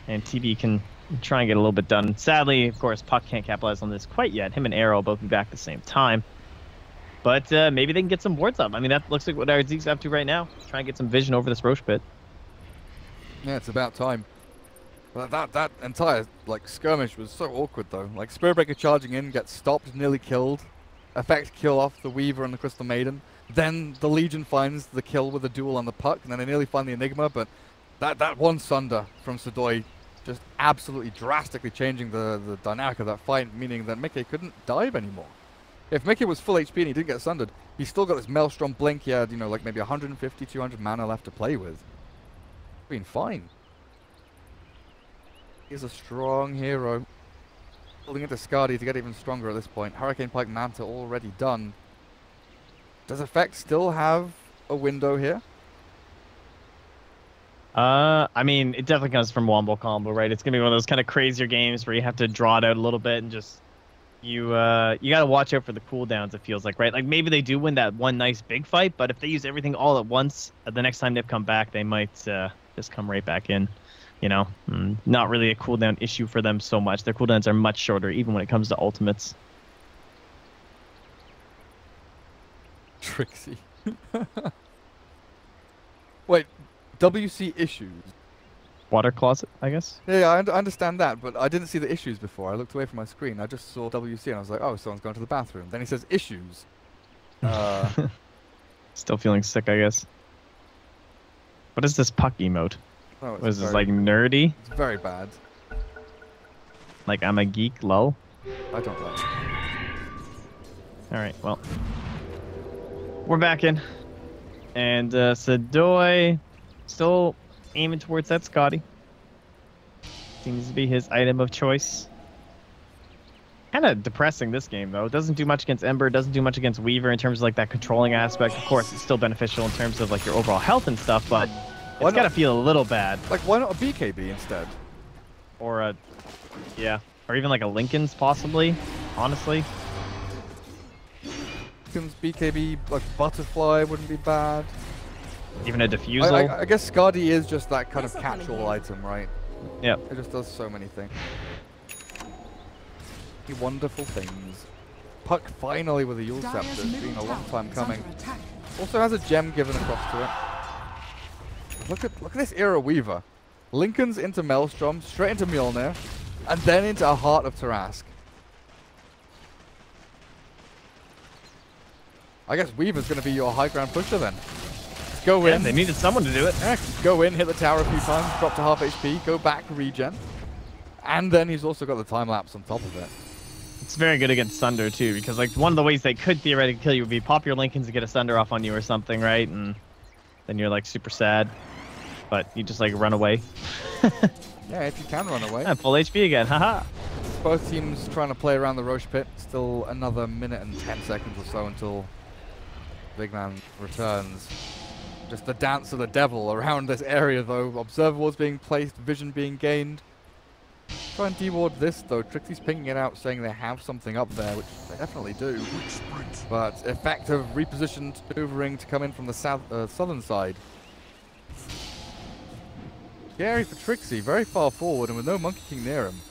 and TB can try and get a little bit done. Sadly, of course, Puck can't capitalize on this quite yet. Him and Arrow both be back at the same time. But maybe they can get some wards up. I mean, that looks like what our Zeke's up to right now. Try and get some vision over this Roche Pit. Yeah, it's about time. But that entire like skirmish was so awkward though. Like Spirit Breaker charging in, gets stopped, nearly killed. Effect kill off the Weaver and the Crystal Maiden. Then the Legion finds the kill with the duel on the puck, and then they nearly find the Enigma. But that one Sunder from Sudoi just absolutely drastically changing the dynamic of that fight, meaning that Mickey couldn't dive anymore. If Mickey was full HP and he didn't get sundered, he still got this Maelstrom Blink. He had, you know, like maybe 150, 200 mana left to play with. Been fine. He's a strong hero. Building into Skadi to get even stronger at this point. Hurricane Pike Manta already done. Does Effect still have a window here? I mean, it definitely comes from Wombo Combo, right? It's gonna be one of those kind of crazier games where you have to draw it out a little bit and just you gotta watch out for the cooldowns, it feels like, right? Like maybe they do win that one nice big fight, but if they use everything all at once, the next time NiP come back, they might just come right back in, you know. Not really a cooldown issue for them so much. Their cooldowns are much shorter, even when it comes to ultimates. Trixie. Wait, WC issues? Water closet, I guess? Yeah, I understand that, but I didn't see the issues before. I looked away from my screen. I just saw WC and I was like, oh, someone's going to the bathroom. Then he says issues. Still feeling sick, I guess. What is this puck emote? Oh, was this like nerdy? It's very bad. Like I'm a geek, lol? I don't like it. Alright, well. We're back in. And Sadoy still aiming towards that Scotty. Seems to be his item of choice. Kind of depressing this game, though. It doesn't do much against Ember, doesn't do much against Weaver in terms of like that controlling aspect. Of course, it's still beneficial in terms of like your overall health and stuff, but it's got to feel a little bad. Like, why not a BKB instead? Or a, yeah, or even like a Lincoln's possibly, honestly. Lincoln's BKB, like Butterfly wouldn't be bad. Even a Diffusal. I guess Skadi is just that kind of catch-all item, right? Yeah. It just does so many things. Wonderful things. Puck finally with a Yule Scepter. It's been a long time coming. Also has a gem given across to it. Look at this era Weaver. Lincoln's into Maelstrom, straight into Mjolnir, and then into a Heart of Tarask. I guess Weaver's going to be your high ground pusher then. Just go in. They needed someone to do it. Yeah, go in, hit the tower a few times, drop to half HP, go back, regen. And then he's also got the time lapse on top of it. It's very good against Sunder too, because like one of the ways they could theoretically kill you would be pop your Lincolns to get a Sunder off on you or something, right? And then you're like super sad, but you just like run away. Yeah, if you can run away. Yeah, full HP again, haha. Both teams trying to play around the Roche pit. Still another minute and 10 seconds or so until Big Man returns. Just the dance of the devil around this area though. Observer wards being placed, vision being gained. Try and deward this though. Trixie's pinging it out saying they have something up there, which they definitely do. But effective repositioned maneuvering to come in from the southern side. Scary for Trixie, very far forward and with no Monkey King near him.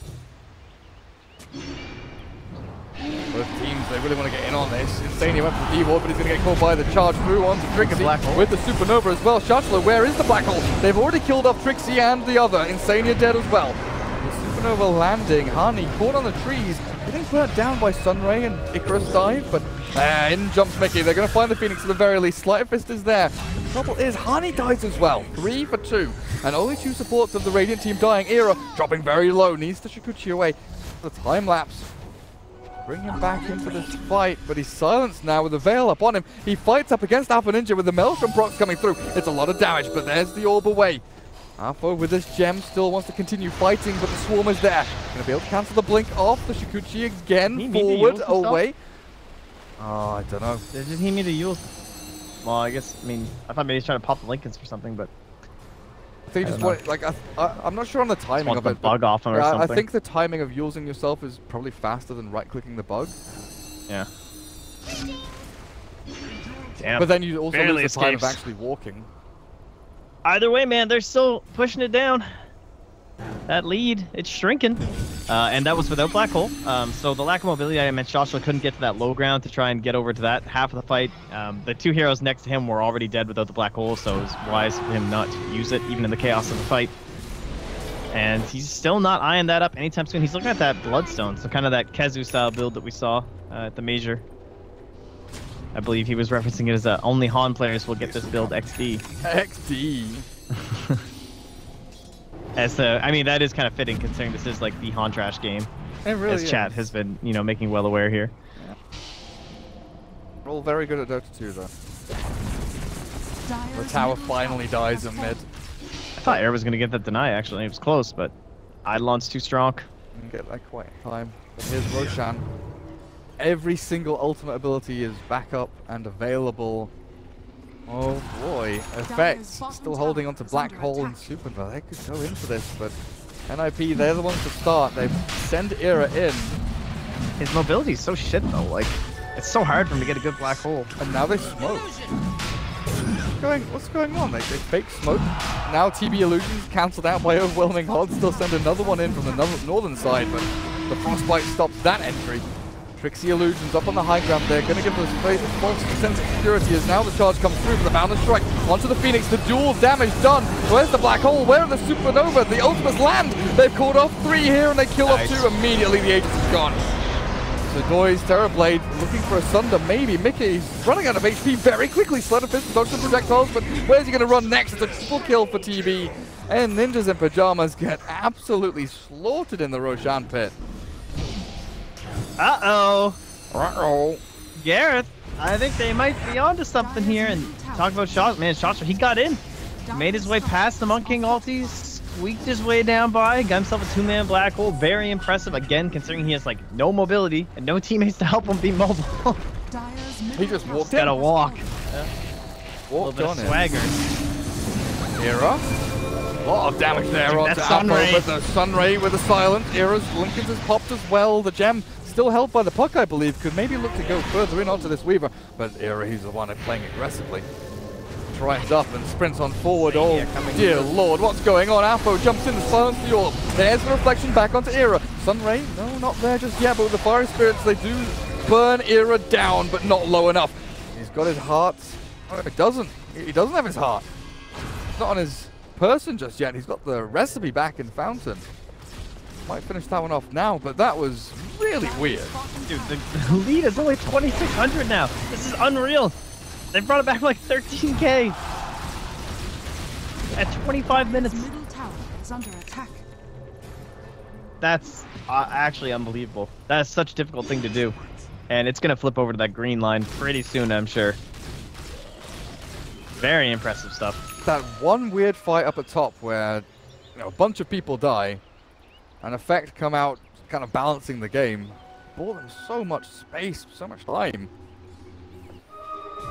Both teams, they really want to get in on this. Insanely went for the deward, but he's going to get caught by the charge through onto Trixie with the Supernova as well. Shachlo, where is the Black Hole? They've already killed off Trixie and the other. Insania dead as well. Supernova landing, Hani caught on the trees, getting burnt down by Sunray and Icarus dive, but in jumps Mickey. They're going to find the Phoenix at the very least. Sleight of Fist is there. The trouble is Hani dies as well. 3 for 2, and only 2 supports of the Radiant team dying. Era dropping very low, needs to Shikuchi away. The time lapse. Bring him back into this fight, but he's silenced now with the Veil up on him. He fights up against Alpha Ninja with the Maelstrom procs coming through. It's a lot of damage, but there's the orb away. Alpha with this gem still wants to continue fighting, but the Swarm is there. Going to be able to cancel the blink off. The Shikuchi again, forward, away. Oh, I don't know. Did he mean to use? Well, I guess, I mean, I thought maybe he's trying to pop the Lincolns for something, but... I think just want, like, I'm not sure on the timing of it. Bug off him or something. I think the timing of using yourself is probably faster than right-clicking the bug. Yeah. Damn. But then you also lose the time of actually walking. Either way, man, they're still pushing it down. That lead, it's shrinking. And that was without Black Hole. So the lack of mobility, I mentioned, Joshua couldn't get to that low ground to try and get over to that half of the fight. The 2 heroes next to him were already dead without the Black Hole, so it was wise for him not to use it, even in the chaos of the fight. And he's still not eyeing that up anytime soon. He's looking at that Bloodstone, so kind of that Kezu-style build that we saw at the Major. I believe he was referencing it as only Han players will get this build XD. XD. I mean, that is kind of fitting considering this is like the Han trash game. It really as chat has been, you know, making well aware here. Yeah. We're all very good at Dota 2 though. The tower finally dies in mid. I thought Air was going to get that deny actually. It was close, but Eidolon's too strong. Didn't get that quite in time. But here's Roshan. Every single ultimate ability is backup and available. Oh boy, effects still holding on to Black Hole and Supernova. They could go in for this, but NiP, they're the ones to start. They send Era in. His mobility is so shit though, like, it's so hard for him to get a good Black Hole. And now they smoke. What's going on? They fake smoke. Now TB Illusions cancelled out by Overwhelming Odds. Still send another one in from the northern side, but the Frostbite stops that entry. Trixie Illusions up on the high ground there, going to give us a false sense of security as now the charge comes through for the Boundless Strike. Onto the Phoenix, the dual damage done. Where's the Black Hole? Where are the Supernova? The Ultimates land. They've caught off 3 here and they kill off 2 immediately. The Aegis is gone. So Doy's Terrorblade looking for a Sunder, maybe. Mickey's running out of HP very quickly. Sleight of Fist dodge some projectiles, but where's he going to run next? It's a triple kill for TB. And Ninjas in Pyjamas get absolutely slaughtered in the Roshan pit. Uh-oh. Uh-oh. Gareth. I think they might be onto something here. And talk about shots, man. Shots, he got in, made his way past the Monk King ulti, squeaked his way down by, got himself a 2-man black hole. Very impressive, again, considering he has like no mobility and no teammates to help him be mobile. He just walked in. Gotta walk. Yeah. Walked a little bit of swagger. Era. A lot of damage there on Apple with the Sunray with the silence. Era's Lincoln's has popped as well. The gem still held by the puck, I believe. Could maybe look to go further in onto this Weaver. But Era, he's the one playing aggressively. Tries up and sprints on forward. Oh, dear lord, what's going on? Apple jumps in the silence to York. Tears the reflection back onto Era. Sunray, no, not there just yet. But with the fire spirits, they do burn Era down, but not low enough. He's got his heart. Oh, it doesn't. He doesn't have his heart. It's not on his person just yet. He's got the recipe back in Fountain. Might finish that one off now, but that was really weird. Dude, the lead is only 2,600 now. This is unreal. They brought it back like 13K at 25 minutes. Middle tower is under attack. That's actually unbelievable. That's such a difficult thing to do. And it's going to flip over to that green line pretty soon, I'm sure. Very impressive stuff. That one weird fight up at top where a bunch of people die and Effect come out kind of balancing the game. Bought them so much space, so much time.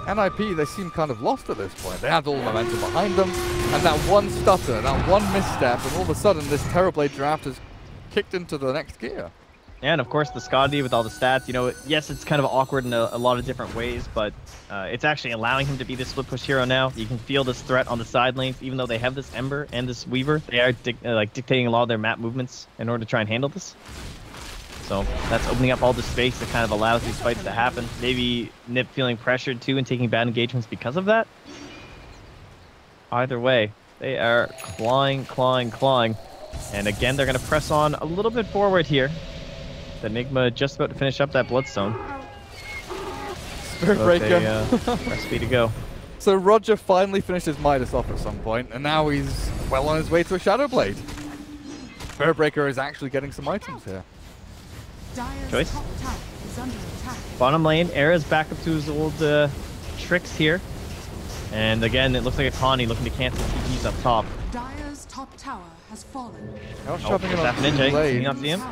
NiP, they seem kind of lost at this point. They had all the momentum behind them, and that one stutter, that one misstep, and all of a sudden this Terrorblade draft has kicked into the next gear. And of course the Scotty with all the stats, you know, yes, it's kind of awkward in a lot of different ways, but it's actually allowing him to be the split push hero now. You can feel this threat on the side lanes, even though they have this Ember and this Weaver. They are dictating a lot of their map movements in order to try and handle this. So that's opening up all the space that kind of allows these fights to happen. Maybe NiP feeling pressured too and taking bad engagements because of that. Either way, they are clawing. And again, they're going to press on a little bit forward here. The Enigma just about to finish up that Bloodstone. Spirit Breaker. Recipe to go. So Roger finally finished his Midas off at some point, and now he's well on his way to a Shadow Blade. Spirit Breaker is actually getting some items here. Choice. Bottom lane, Era's back up to his old tricks here. And again, it looks like a Connie looking to cancel TPs up top. Dire's top tower has fallen. Now shoving it that on Ninja. blade. Can you not see him?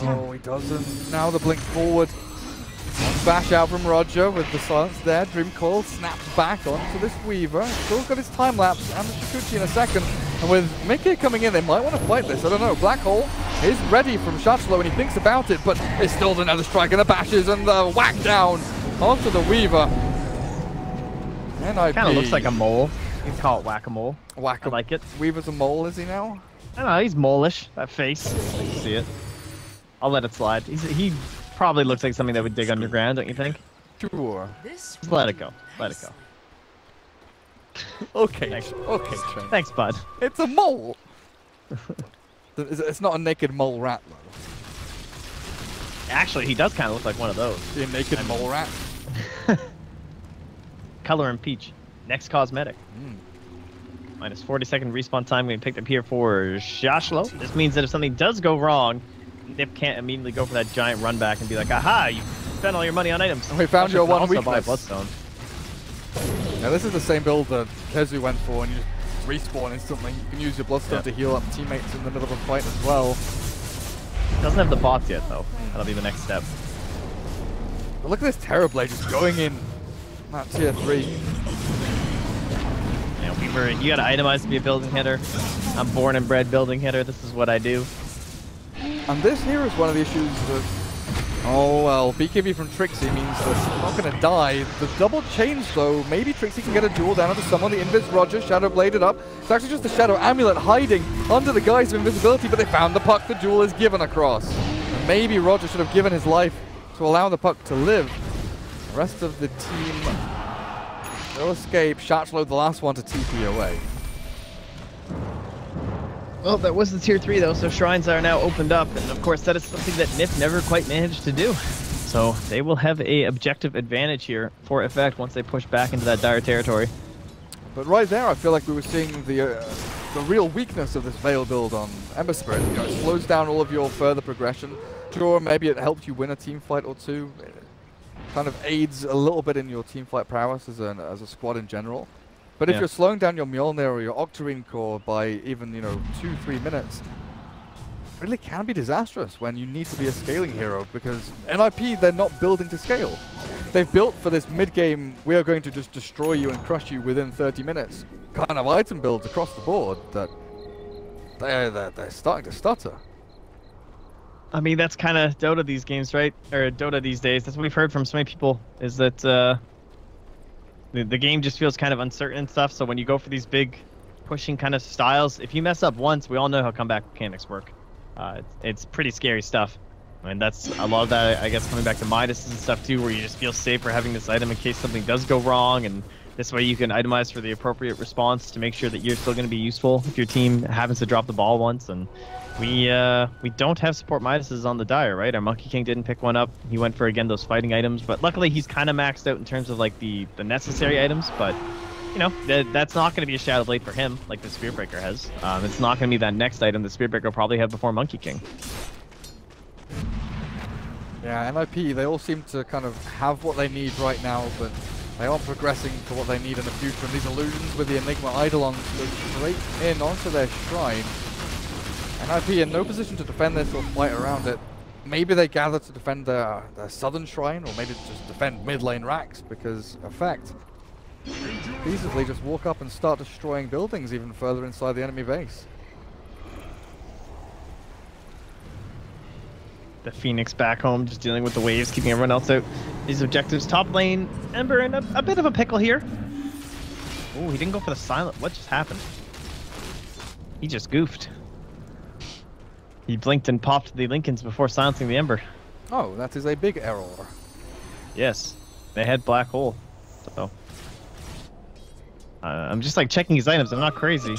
Oh, he doesn't. Now the blink forward. One bash out from Roger with the silence there. Dream Coil snaps back onto this Weaver. Still got his time lapse and the Shikuchi in a second. And with Mickey coming in, they might want to fight this. I don't know. Black Hole is ready from Shachlo and he thinks about it, but it's still another strike and the bashes and the whack down onto the Weaver. NiP. Kind of looks like a mole. You can call it whack-a-mole. I like it. Weaver's a mole, is he now? I don't know. He's mole-ish. That face. I can see it. I'll let it slide. He probably looks like something that would dig underground, don't you think? Sure. Just let it go. Let it go. Okay. Thanks. Okay, Trent. Thanks, bud. It's a mole. It's not a naked mole rat, though. Actually, he does kind of look like one of those. See a naked mole rat? Color and peach. Next cosmetic. Minus 40-second respawn time being picked up here for Shashlo. This means that if something does go wrong, NiP can't immediately go for that giant run back and be like, aha, you spent all your money on items. We found your one also weakness. buy Bloodstone. Now this is the same build that Kezu went for, and you just respawn instantly. You can use your Bloodstone to heal up teammates in the middle of a fight as well. Doesn't have the bots yet, though. That'll be the next step. But look at this Terrorblade just going in at tier 3. Yeah, Weaver, you gotta itemize to be a building hitter. I'm born and bred building hitter. This is what I do. And this here is one of the issues that... Oh, well, BKB from Trixie means that he's not going to die. The double change, though, maybe Trixie can get a duel down onto someone. The Invis Roger, Shadow Bladed up. It's actually just a Shadow Amulet hiding under the guise of invisibility, but they found the puck. The duel is given across. And maybe Roger should have given his life to allow the puck to live. The rest of the team will escape. Shachlo, the last one to TP away. Well, that was the tier 3 though, so shrines are now opened up, and of course that is something that NiP never quite managed to do. So they will have a objective advantage here for Effect once they push back into that dire territory. But right there, I feel like we were seeing the real weakness of this Veil build on Ember Spirit. You know, it slows down all of your further progression. Sure, maybe it helped you win a team fight or two. kind of aids a little bit in your team fight prowess as a squad in general. But if you're slowing down your Mjolnir or your Octarine core by even, 2-3 minutes, it really can be disastrous when you need to be a scaling hero, because NiP, they're not building to scale. They've built for this mid-game, we are going to just destroy you and crush you within 30 minutes kind of item builds across the board that they're starting to stutter. I mean, that's kind of Dota these games, right? Or Dota these days. That's what we've heard from so many people, is that the game just feels kind of uncertain and stuff. So when you go for these big pushing kind of styles, if you mess up once, we all know how comeback mechanics work. It's pretty scary stuff. I mean, that's a lot of that, I guess, coming back to Midas and stuff too, where you just feel safer having this item in case something does go wrong, and this way you can itemize for the appropriate response to make sure that you're still going to be useful if your team happens to drop the ball once. And we don't have support Midases on the Dire, right? Our Monkey King didn't pick one up. He went for, again, those fighting items, but luckily he's kind of maxed out in terms of like the necessary items. But that's not going to be a Shadow Blade for him like the Spearbreaker has. It's not going to be that next item the Spearbreaker will probably have before Monkey King. Yeah, NiP, they all seem to kind of have what they need right now, but they aren't progressing for what they need in the future. And these illusions with the Enigma Eidolons go straight in onto their shrine. NiP in no position to defend this or fight around it. Maybe they gather to defend their southern shrine, or maybe just defend mid lane racks, because effect feasibly just walk up and start destroying buildings even further inside the enemy base. The Phoenix back home, just dealing with the waves, keeping everyone else out. These objectives, top lane, Ember in a bit of a pickle here. Oh, he didn't go for the silent. What just happened? He just goofed. He blinked and popped the Lincolns before silencing the Ember. Oh, that is a big error. Yes, they had black hole. So I'm just like checking his items. I'm not crazy.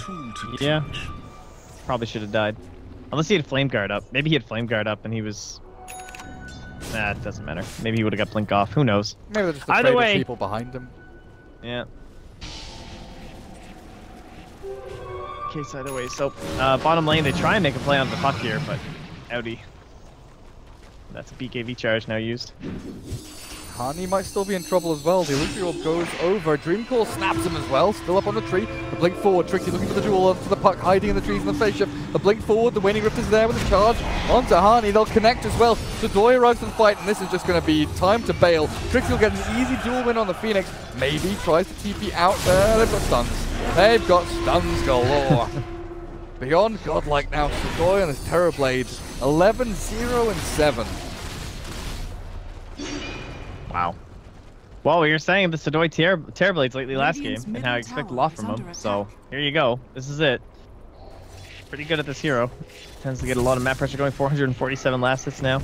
Yeah, probably should have died. Unless he had Flame Guard up. Maybe he had Flame Guard up and he was... Nah, it doesn't matter. Maybe he would have got Blink off. Who knows? Maybe they're just afraid of people behind him. Yeah. Case either way. So, bottom lane, they try and make a play on the puck here, but outie. That's a BKB charge now used. Hani might still be in trouble as well. The Illusory Orb goes over. Dreamcall snaps him as well. Still up on the tree. The blink forward. Tricky looking for the duel onto the puck. Hiding in the trees in the phase shift. The blink forward. The Waning Rift is there with a charge onto Hani. They'll connect as well. Sadoy arrives to the fight, and this is just going to be time to bail. Tricky will get an easy duel win on the Phoenix. Maybe tries to TP out there. They've got stuns. They've got stuns galore. Beyond godlike now. Sadoy on his Terrorblade. 11-0-7. Wow. Well, we were saying the Sadoy Terrorblades lately last game, and how I expect a lot from him. So here you go. This is it. Pretty good at this hero. Tends to get a lot of map pressure going. 447 last hits now.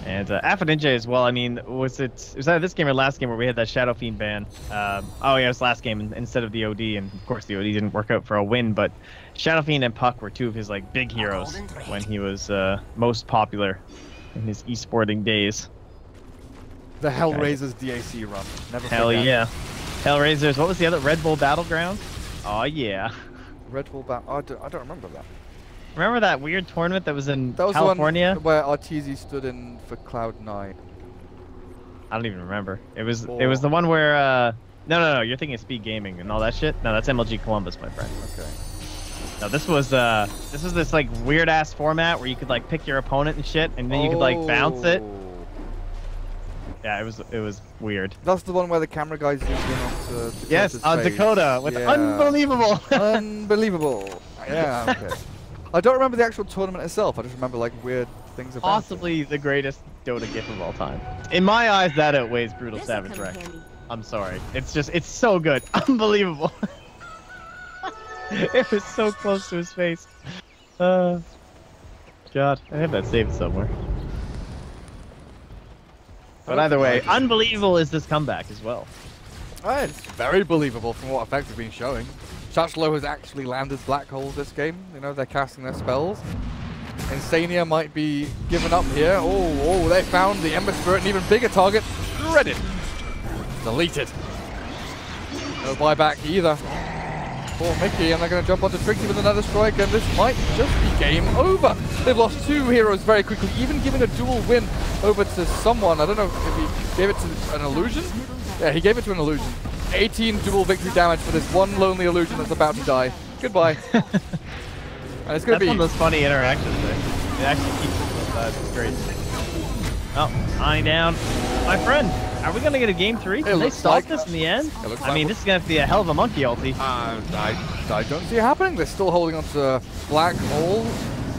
And Alpha Ninja as well. I mean, was either this game or last game where we had that Shadow Fiend ban? Oh yeah, it was last game instead of the OD, and of course the OD didn't work out for a win. But Shadow Fiend and Puck were two of his like big heroes when he was most popular in his esporting days. The Hellraiser's DAC run. Never Hell forget. yeah. Hellraisers. What was the other? Red Bull Battleground? Oh yeah. Red Bull Battle. I don't remember that. Remember that weird tournament that was in that was California? The one where Arteezy stood in for Cloud9. I don't even remember. It was the one where no, you're thinking of Speed Gaming and all that shit? No, that's MLG Columbus, my friend. Okay. No, this was this like weird ass format where you could like pick your opponent and shit, and then you could like bounce it. Yeah, it was weird. That's the one where the camera guy zoomed in onto yes, on Dakota with unbelievable. Unbelievable. Yeah, okay. I don't remember the actual tournament itself. I just remember like weird things about Possibly the greatest Dota GIF of all time. In my eyes, that outweighs Brutal This'll Savage come Wreck. handy. I'm sorry. It's so good. Unbelievable. It was so close to his face. God, I have that saved somewhere. But either way, unbelievable is this comeback as well. It's very believable from what effect has been showing. Chachlo has actually landed Black Hole this game. You know, they're casting their spells. Insania might be given up here. Oh, they found the Ember Spirit, an even bigger target. Shredded. Deleted. No buyback either. for Mickey, and they're going to jump onto Trixie with another strike, and this might just be game over. They've lost 2 heroes very quickly, even giving a dual win over to someone. I don't know if he gave it to an illusion? Yeah, he gave it to an illusion. 18 dual victory damage for this one lonely illusion that's about to die. Goodbye. And it's going to be... That's one of those funny interactions there. It actually keeps both sides. It's great. Oh, eyeing down. My friend, are we going to get a game 3? Can they stop this in the end? I mean, this is going to have to be a hell of a monkey ulti. I don't see it happening. They're still holding on to Black Hole.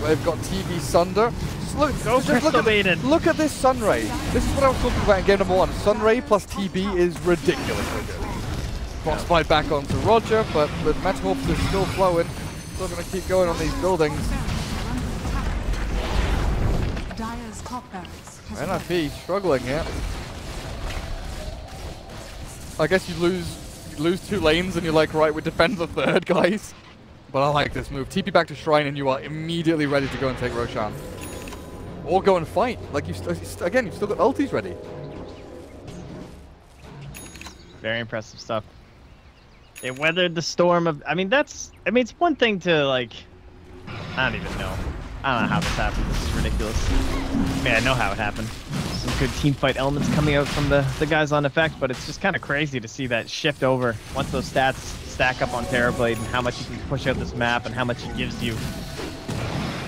They've got TV Sunder. Look at this Sunray. This is what I was talking about in game number 1. Sunray plus TB is ridiculously good. Frostbite back onto Roger, but with Metamorphosis still flowing, still going to keep going on these buildings. Dire's top barracks has NiP struggling here. I guess you lose 2 lanes and you're like, right, we defend the 3rd, guys. But I like this move. TP back to Shrine and you are immediately ready to go and take Roshan. Or go and fight. Like, you've still got ultis ready. Very impressive stuff. They weathered the storm of... I mean, it's one thing to, like... I don't even know. I don't know how this happened. This is ridiculous. I mean, I know how it happened. Some good team fight elements coming out from the guys on effect, but it's just kind of crazy to see that shift over once those stats stack up on Terrorblade and how much you can push out this map and how much it gives you.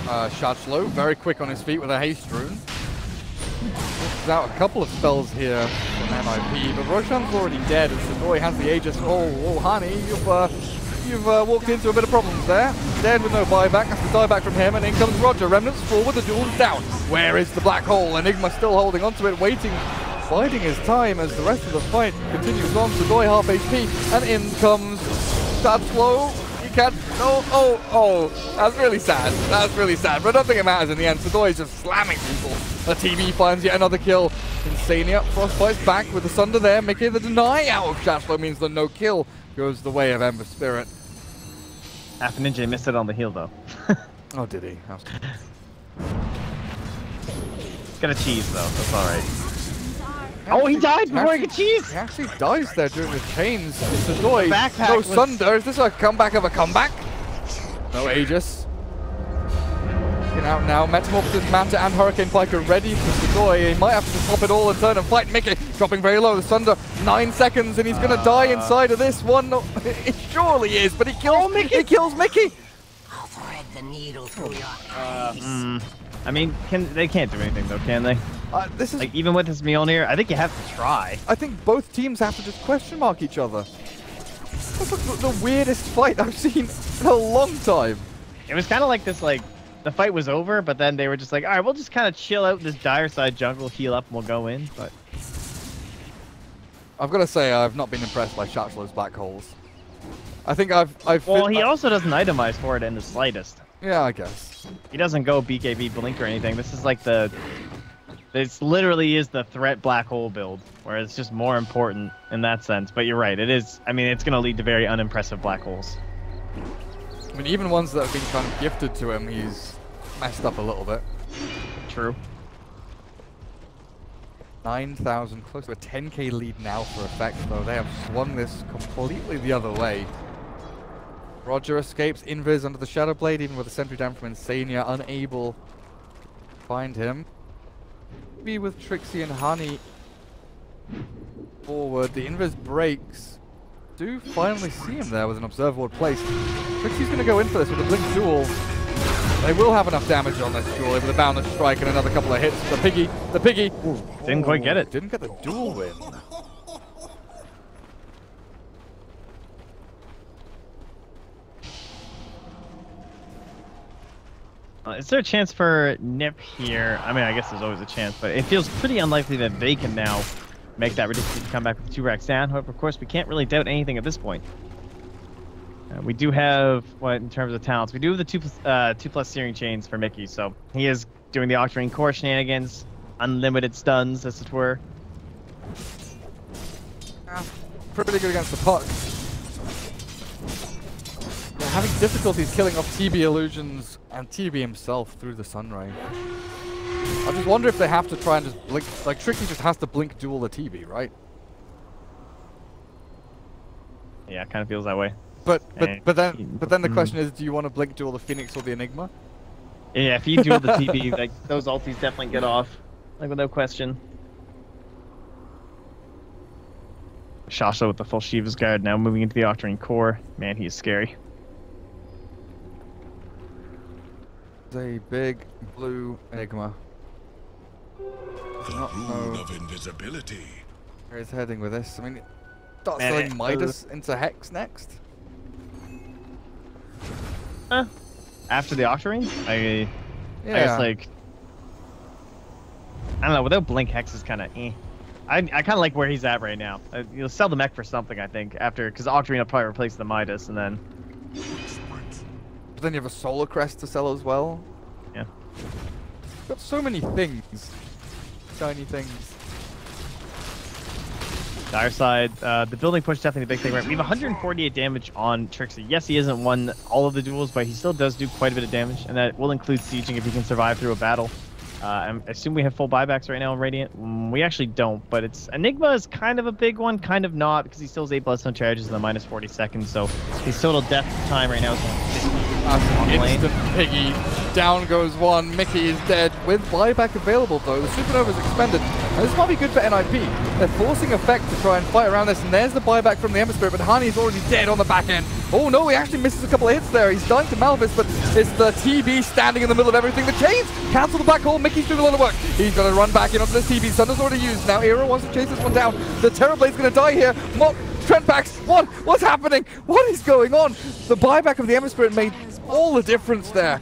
Shachlo, very quick on his feet with a haste rune. There's out a couple of spells here from NiP, but Roshan's already dead, and Sudoi has the Aegis. Oh, honey, you've walked into a bit of problems there. Dead with no buyback, has to die back from him, and in comes Roger. Remnants forward, the duel is down. Where is the black hole? Enigma still holding onto it, waiting, biding his time as the rest of the fight continues on. Sudoi half HP, and in comes Shachlo. He can't. Oh, that's really sad. That's really sad, but I don't think it matters in the end. Sudoi is just slamming people. The TV finds yet another kill. Insania, Frostbite's back with the Sunder there. Mickey, the deny out of Shachlo means the no kill goes the way of Ember Spirit. Half Ninja missed it on the heal, though. Oh, did he? Got a cheese, though. That's all right. Oh, he died before he could cheese! He actually dies there during the chains. Sudoi, Backpack no Sunder. Is this a comeback of a comeback? No Aegis. Out now, Metamorphosis, Manta, and Hurricane Pike are ready for Sudoi. He might have to stop it all and turn and fight Mickey. Dropping very low. The Sunder, 9 seconds, and he's going to die inside of this one. No, it surely is, but he kills Mickey. He kills Mickey. I'll thread the needle through your I mean, they can't do anything though, can they? This is like, even with this Mjolnir, I think you have to try. I think both teams have to just question mark each other. That's the weirdest fight I've seen in a long time. It was kind of like this, like, the fight was over, but then they were just like, all right, we'll just kind of chill out in this dire side jungle, heal up, and we'll go in. But I've got to say, I've not been impressed by Shachlo's black holes. I think well, he also doesn't itemize for it in the slightest. Yeah, I guess. He doesn't go BKB blink or anything. This is like this literally is the threat black hole build, where it's just more important in that sense. But you're right, it is. I mean, it's going to lead to very unimpressive black holes. I mean, even ones that have been kind of gifted to him, he's messed up a little bit. True. 9,000, close to a 10k lead now for effect, though. They have swung this completely the other way. Roger escapes, Invis under the Shadow Blade, even with a sentry down from Insania, unable to find him. Maybe with Trixie and Honey forward, the Invis breaks. Do finally see him there with an observable place. Trixie's going to go in for this with a Blink Duel. They will have enough damage on this surely with a Boundless Strike and another couple of hits. The piggy. Ooh, didn't quite get it. Didn't get the duel win. Is there a chance for NiP here? I mean, I guess there's always a chance, but it feels pretty unlikely that they can now make that ridiculous comeback with 2 racks down. However, of course, we can't really doubt anything at this point. We do have, what in terms of talents, we do have the 2+ searing chains for Mickey, so he is doing the Octarine Core shenanigans, unlimited stuns, as it were. Pretty good against the puck. They're having difficulties killing off TB illusions and TB himself through the Sunray. I just wonder if they have to try and just blink, like Trixie just has to blink duel the TB, right? Yeah, it kind of feels that way. But then the question is, do you want to blink duel the Phoenix or the Enigma? Yeah, if you duel the TB, like those ultis definitely get off, like without question. Shasha with the full Shiva's Guard now moving into the Octarine core. Man, he is scary. A big blue Enigma. The rule of invisibility. Where he's heading with this? I mean, start selling Midas into Hex next. After the Octarine, I guess like I don't know. Without Blink, Hex is kind of eh. I kind of like where he's at right now. You'll sell the mech for something, I think, after because Octarine will probably replace the Midas, and then. But then you have a Solar Crest to sell as well. Yeah. Got so many things, shiny things. Dire side, the building push definitely the big thing, right? We have 148 damage on Trixie. Yes, he hasn't won all of the duels, but he still does do quite a bit of damage, and that will include sieging if he can survive through a battle. I assume we have full buybacks right now in Radiant. We actually don't, but it's Enigma is kind of a big one, kind of not, because he still has 8 bloodstone charges in the minus 40 seconds, so his total death time right now is 50. Instant piggy. Down goes one. Mickey is dead. With buyback available, though, the Supernova is expended. And this might be good for NiP. They're forcing Effect to try and fight around this, and there's the buyback from the Ember Spirit, but Hani is already dead on the back end. Oh no, he actually misses a couple of hits there. He's dying to Malvis, but it's the TB standing in the middle of everything. The chains cancel the black hole. Mickey's doing a lot of work. He's going to run back in onto this TB. Thunder's already used. Now Era wants to chase this one down. The Terrorblade's going to die here. Trent backs. What's happening? What is going on? The buyback of the Ember Spirit made all the difference there.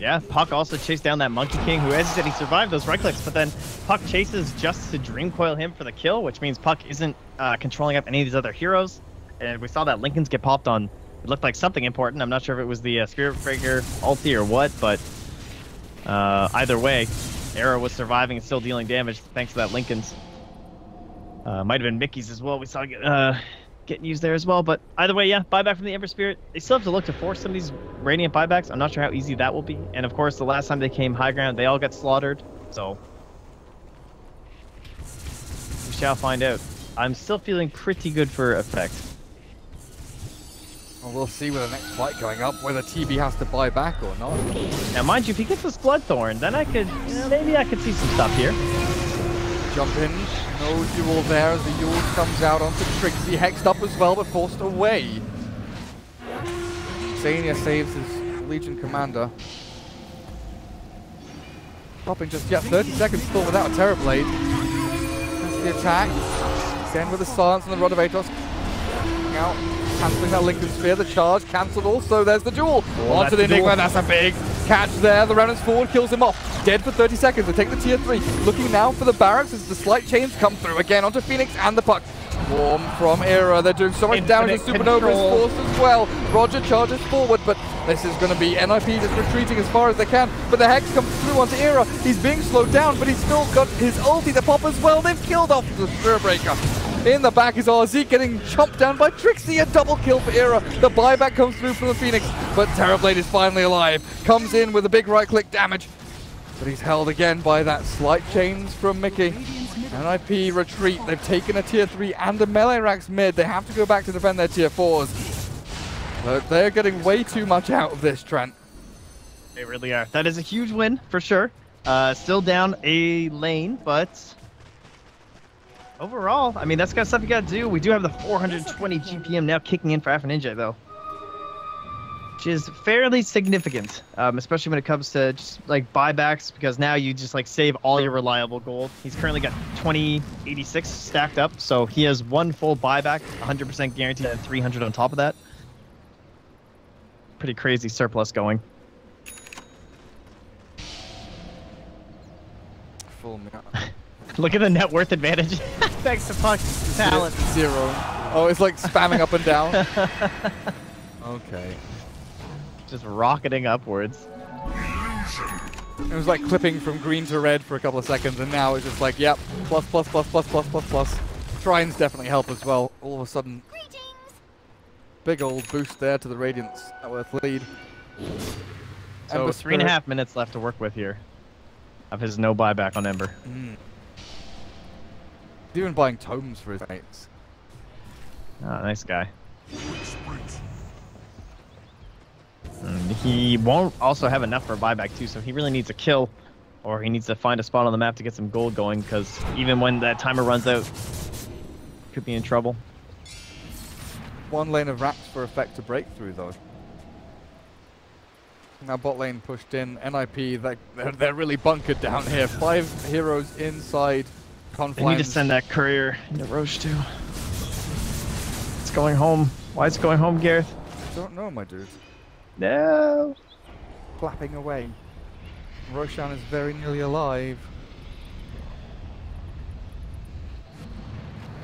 Yeah, Puck also chased down that Monkey King, who, as you said, he survived those right clicks, but then Puck chases just to Dream Coil him for the kill, which means Puck isn't controlling up any of these other heroes. And we saw that Lincoln's get popped on, it looked like something important. I'm not sure if it was the Spirit Breaker ulti or what, but either way, Era was surviving and still dealing damage thanks to that Lincoln's. Might have been Mickey's as well. We saw getting used there as well, but either way, yeah, buyback from the Ember Spirit. They still have to look to force some of these Radiant buybacks. I'm not sure how easy that will be. And of course, the last time they came high ground, they all got slaughtered. So we shall find out. I'm still feeling pretty good for Effect. Well, we'll see with the next fight going up whether TB has to buy back or not. Now, mind you, if he gets this Bloodthorn, then I could, maybe I could see some stuff here. Jump in, no duel there as the Yule comes out onto Trixie, hexed up as well, but forced away. Xania saves his Legion commander. Popping just yet 30 seconds still without a Terrorblade. That's the attack. Again with the silence and the Rod of Atos. Out, cancelling that Lincoln Sphere, the charge cancelled also. There's the duel. Onto the Enigma, that's a big catch there. The Remnant's forward kills him off. Dead for 30 seconds. They take the tier 3. Looking now for the barracks as the slight chains come through again onto Phoenix and the Puck. Warm from Era. They're doing so much damage to Supernova's force as well. Roger charges forward, but this is going to be NiP just retreating as far as they can. But the Hex comes through onto Era. He's being slowed down, but he's still got his ulti to pop as well. They've killed off the Spirit Breaker. In the back is RZ getting chomped down by Trixie. A double kill for Era. The buyback comes through from the Phoenix, but Terrorblade is finally alive. Comes in with a big right-click damage, but he's held again by that slight chains from Mickey. NiP retreat. They've taken a tier 3 and a melee racks mid. They have to go back to defend their tier 4s. But they're getting way too much out of this, Trent. They really are. That is a huge win, for sure. Still down a lane, but overall, I mean, that's kind of stuff you got to do. We do have the 420 GPM now kicking in for Afro Ninja, though, which is fairly significant, especially when it comes to just like buybacks, because now you just like save all your reliable gold. He's currently got 2086 stacked up, so he has one full buyback, 100% guaranteed, and 300 on top of that. Pretty crazy surplus going. Full map. Look at the net worth advantage. Thanks to Puck's talent. 0. Oh, it's like spamming up and down. Okay. Just rocketing upwards. It was like clipping from green to red for a couple of seconds, and now it's just like, yep, plus, plus, plus, plus, plus, plus, plus. Shrines definitely help as well. All of a sudden, big old boost there to the Radiant's net worth lead. So 3.5 minutes left to work with here of his no buyback on Ember. He's even buying tomes for his mates. Oh, nice guy. He won't also have enough for a buyback too, so he really needs a kill, or he needs to find a spot on the map to get some gold going, because even when that timer runs out, could be in trouble. One lane of racks for effect to break through though. Now bot lane pushed in. NiP, they're really bunkered down here. 5 heroes inside confines. They need to send that courier into Roche too. It's going home. Why is it going home, Gareth? I don't know, my dude. No. Flapping away. Roshan is very nearly alive.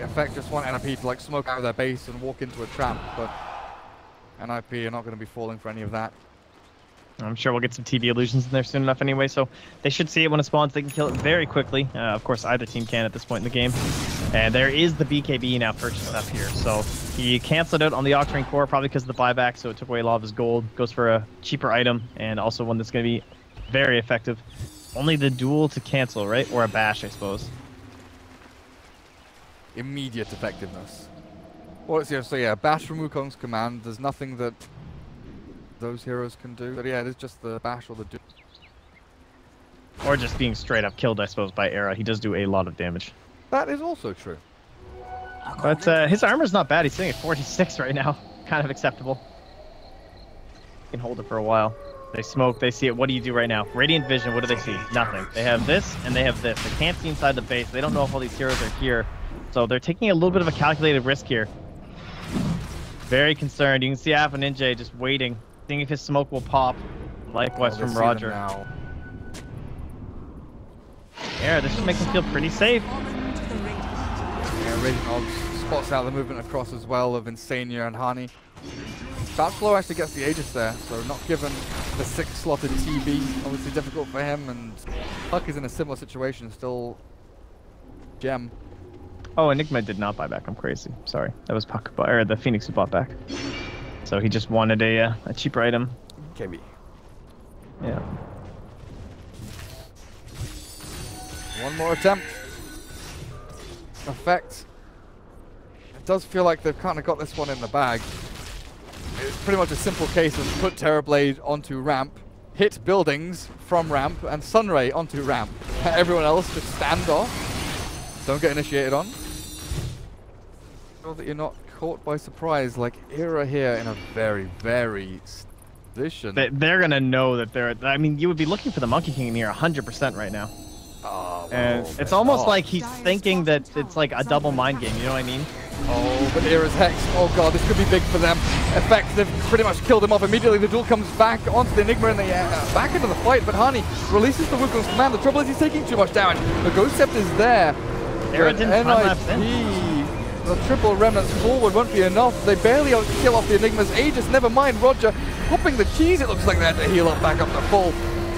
Effect just want NiP to like smoke out of their base and walk into a trap, but NiP are not going to be falling for any of that. I'm sure we'll get some TB illusions in there soon enough anyway, so they should see it when it spawns. They can kill it very quickly. Of course, either team can at this point in the game. And there is the BKB now purchased up here. So he canceled out on the Octarine Core, probably because of the buyback, so it took away a lot of his gold. Goes for a cheaper item, and also one that's going to be very effective. Only the duel to cancel, right? Or a bash, I suppose. Immediate effectiveness. Well, so yeah, bash from Wukong's command. There's nothing that those heroes can do. But yeah, it is just the bash or the duel. Or just being straight up killed, I suppose, by Era. He does do a lot of damage. That is also true. But his armor's not bad. He's sitting at 46 right now. Kind of acceptable. He can hold it for a while. They smoke, they see it. What do you do right now? Radiant Vision, what do they see? Nothing. They have this, and they have this. They can't see inside the base. They don't know if all these heroes are here. So they're taking a little bit of a calculated risk here. Very concerned. You can see Alpha Ninja just waiting, seeing if his smoke will pop. Likewise from Roger. Yeah, this should make him feel pretty safe. Yeah, Radiant Obs spots out the movement across as well of Insania and Hani. Batchflow actually gets the Aegis there, so not given the 6-slotted TB. Obviously difficult for him, and Puck is in a similar situation, still gem. Oh, Enigma did not buy back. I'm crazy. Sorry. That was Puck, or the Phoenix who bought back. So he just wanted a cheaper item. KB. Yeah. One more attempt. Effect. It does feel like they've kind of got this one in the bag. It's pretty much a simple case of put Terrorblade onto ramp, hit buildings from ramp, and Sunray onto ramp. Everyone else just stand off. Don't get initiated on. So that you're not caught by surprise, like Era here in a very, very position. They're gonna know that they're. I mean, you would be looking for the Monkey King here 100% right now. Oh, and it's almost like he's thinking that it's like a double mind game. You know what I mean? Oh, but Era's Hex. Oh god, this could be big for them. Effect, they've pretty much killed him off immediately. The duel comes back onto the Enigma and they back into the fight, but Hani releases the Wukong's command. The trouble is he's taking too much damage. The Ghost Scepter is there. Era didn't time-lapse in. The triple remnants forward won't be enough. They barely kill off the Enigma's Aegis. Never mind, Roger popping the cheese. It looks like they had to heal up back up to full.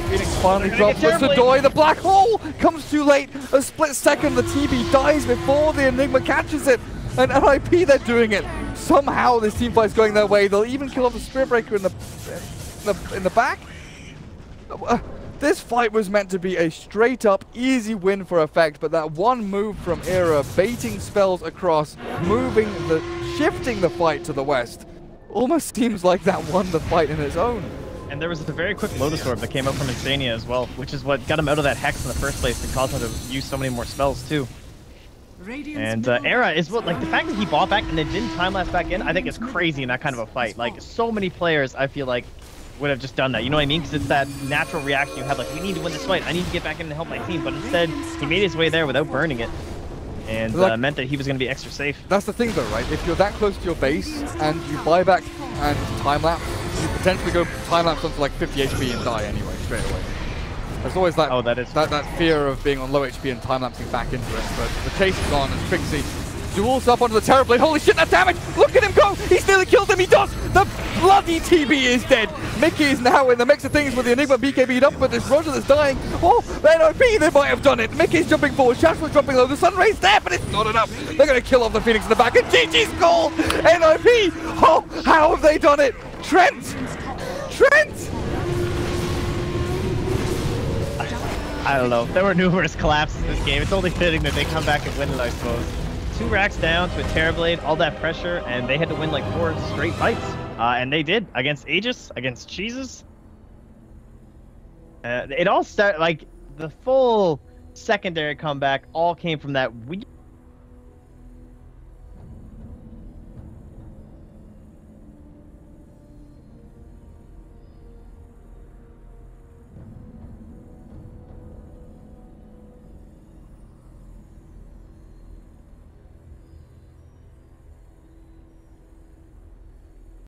Phoenix finally drops the Sedoy. The black hole comes too late. A split second, the TB dies before the Enigma catches it. And NiP, they're doing it. Somehow this team fight's going their way. They'll even kill off the Spirit Breaker in the back. This fight was meant to be a straight up easy win for Effect, but that one move from Era, baiting spells across, shifting the fight to the west, almost seems like that won the fight in its own. And there was a very quick Lotus Orb that came out from Insania as well, which is what got him out of that Hex in the first place and caused him to use so many more spells too. And Era is what, like, the fact that he bought back and then didn't time-lapse back in, I think is crazy in that kind of a fight. Like, so many players, I feel like, would have just done that. You know what I mean? Because it's that natural reaction you have, like, we need to win this fight. I need to get back in and help my team. But instead, he made his way there without burning it. And meant that he was going to be extra safe. That's the thing, though, right? If you're that close to your base and you buy back and time-lapse, you potentially go time-lapse onto, like, 50 HP and die anyway, straight away. There's always that, that fear of being on low HP and time-lapsing back into it, but the chase is on as Trixie duels up onto the Terrorblade. Holy shit, that damage! Look at him go! He's nearly killed him, he does! The bloody TB is dead! Mickey is now in the mix of things with the Enigma BKB'd up, but there's Roger that's dying. Oh, NiP, they might have done it! Mickey's jumping forward, Shashwa's dropping low, the Sunray's there, but it's not enough! They're gonna kill off the Phoenix in the back, and GG's goal! NiP! Oh, how have they done it? Trent! Trent! I don't know. There were numerous collapses in this game. It's only fitting that they come back and win it, I suppose. 2 racks down to a Terrorblade, all that pressure, and they had to win like 4 straight fights. And they did against Aegis, against Cheeses. It all started like the full secondary comeback all came from that weak